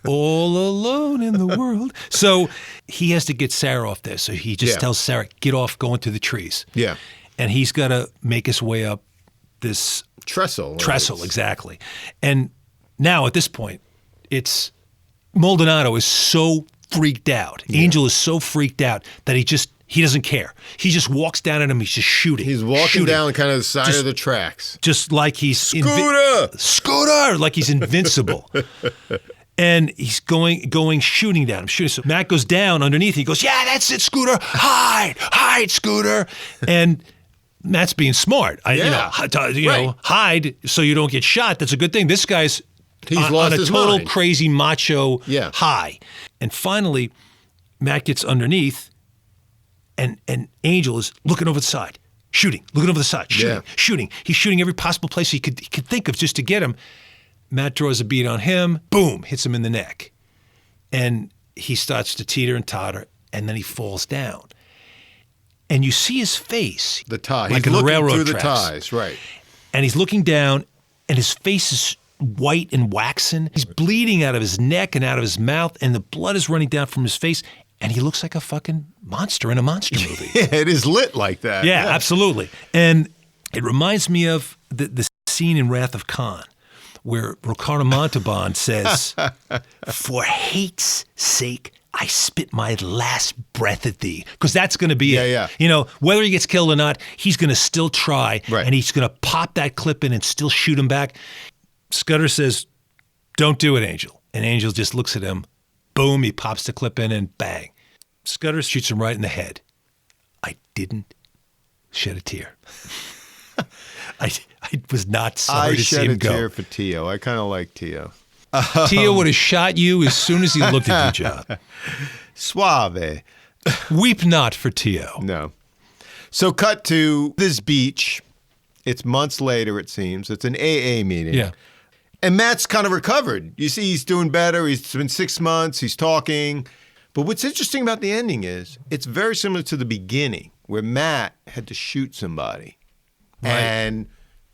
B: All alone in the world. So he has to get Sarah off there. So he just tells Sarah, get off, go into the trees.
A: Yeah.
B: And he's got to make his way up this
A: trestle,
B: exactly. And now at this point, it's Maldonado is so freaked out. Yeah. Angel is so freaked out that he doesn't care. He just walks down at him. He's just shooting.
A: He's walking down kind of the side of the tracks,
B: just like he's
A: Scooter,
B: like he's invincible. And he's going shooting down him. So Matt goes down underneath. He goes, yeah, that's it, Scooter. Hide, Scooter. And Matt's being smart. Hide so you don't get shot. That's a good thing. This guy's on a total crazy macho high. And finally, Matt gets underneath, and Angel is looking over the side, looking over the side, shooting. He's shooting every possible place he could think of just to get him. Matt draws a bead on him, boom, hits him in the neck. And he starts to teeter and totter, and then he falls down. And you see his face.
A: The tie.
B: Like
A: he's
B: in railroad
A: through
B: tracks.
A: The ties, right.
B: And he's looking down, and his face is white and waxen. He's bleeding out of his neck and out of his mouth, and the blood is running down from his face, and he looks like a fucking monster in a monster movie.
A: Yeah, it is lit like that.
B: Yeah, absolutely. And it reminds me of the scene in Wrath of Khan, where Ricardo Montalban says, for hate's sake, I spit my last breath at thee. Because that's going to be it.
A: Yeah.
B: You know, whether he gets killed or not, he's going to still try.
A: Right.
B: And he's going to pop that clip in and still shoot him back. Scudder says, don't do it, Angel. And Angel just looks at him. Boom, he pops the clip in and bang. Scudder shoots him right in the head. I didn't shed a tear. I was not sorry to see him go.
A: I shed a tear for Tio. I kind of like Tio.
B: Tio would have shot you as soon as he looked at you, John.
A: Suave.
B: Weep not for Tio.
A: No. So cut to this beach. It's months later, it seems. It's an AA meeting.
B: Yeah.
A: And Matt's kind of recovered. You see, he's doing better. It's been 6 months. He's talking. But what's interesting about the ending is it's very similar to the beginning where Matt had to shoot somebody. Right. And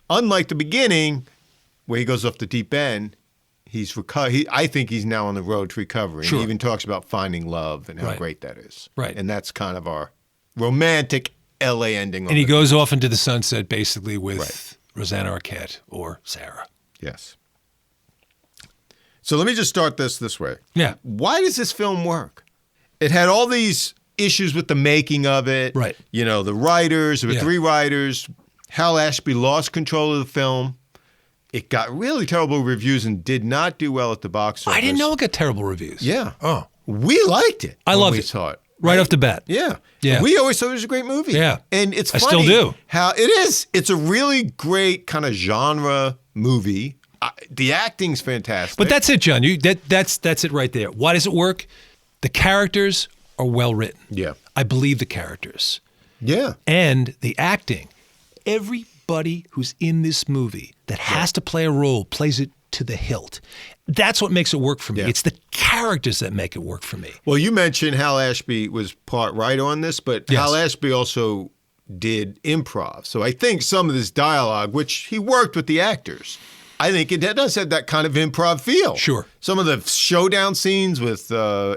A: unlike the beginning where he goes off the deep end, he's I think he's now on the road to recovery.
B: Sure.
A: He even talks about finding love and how great that is.
B: Right.
A: And that's kind of our romantic LA ending.
B: And he goes off into the sunset basically with Rosanna Arquette or Sarah.
A: Yes. So let me just start this way.
B: Yeah.
A: Why does this film work? It had all these issues with the making of it.
B: Right.
A: You know, the writers, there were 3 writers. Hal Ashby lost control of the film. It got really terrible reviews and did not do well at the box office.
B: I didn't know it got terrible reviews.
A: Yeah.
B: Oh.
A: We liked it.
B: I loved
A: it.
B: We
A: saw it.
B: Right off the bat.
A: Yeah.
B: Yeah.
A: We always thought it was a great movie.
B: Yeah.
A: And it's funny.
B: I still do.
A: How it is. It's a really great kind of genre movie. The acting's fantastic.
B: But that's it, John. That's it right there. Why does it work? The characters are well written.
A: Yeah.
B: I believe the characters.
A: Yeah.
B: And the acting. Everybody who's in this movie that has to play a role plays it to the hilt. That's what makes it work for me.
A: Yeah.
B: It's the characters that make it work for me.
A: Well, you mentioned Hal Ashby was part right on this, but Hal Ashby also did improv. So I think some of this dialogue, which he worked with the actors, I think it does have that kind of improv feel.
B: Sure.
A: Some of the showdown scenes with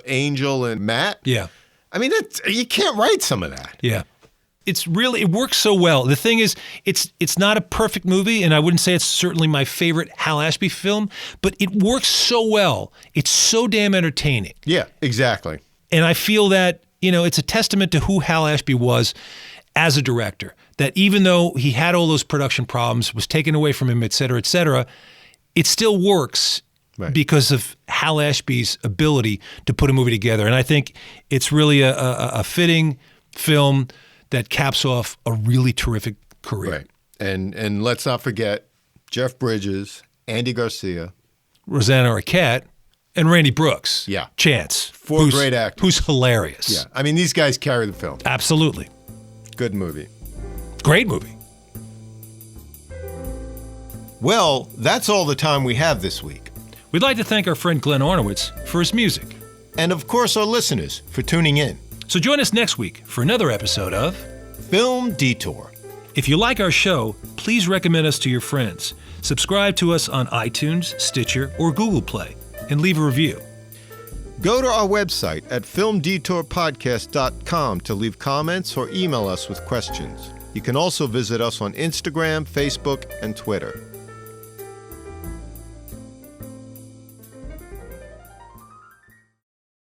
A: Angel and Matt.
B: Yeah.
A: I mean, you can't write some of that.
B: Yeah. really, it works so well. The thing is, it's not a perfect movie, and I wouldn't say it's certainly my favorite Hal Ashby film, but it works so well. It's so damn entertaining.
A: Yeah, exactly.
B: And I feel that, it's a testament to who Hal Ashby was as a director, that even though he had all those production problems, was taken away from him, et cetera, it still works because of Hal Ashby's ability to put a movie together. And I think it's really a fitting film that caps off a really terrific career.
A: Right. And let's not forget Jeff Bridges, Andy Garcia,
B: Rosanna Arquette, and Randy Brooks.
A: Yeah.
B: Chance.
A: Four great actors.
B: Who's hilarious.
A: Yeah. I mean, these guys carry the film.
B: Absolutely.
A: Good movie.
B: Great movie.
A: Well, that's all the time we have this week.
B: We'd like to thank our friend Glenn Ornowitz for his music.
A: And of course, our listeners for tuning in.
B: So join us next week for another episode of
A: Film Detour.
B: If you like our show, please recommend us to your friends. Subscribe to us on iTunes, Stitcher, or Google Play, and leave a review.
A: Go to our website at filmdetourpodcast.com to leave comments or email us with questions. You can also visit us on Instagram, Facebook, and Twitter.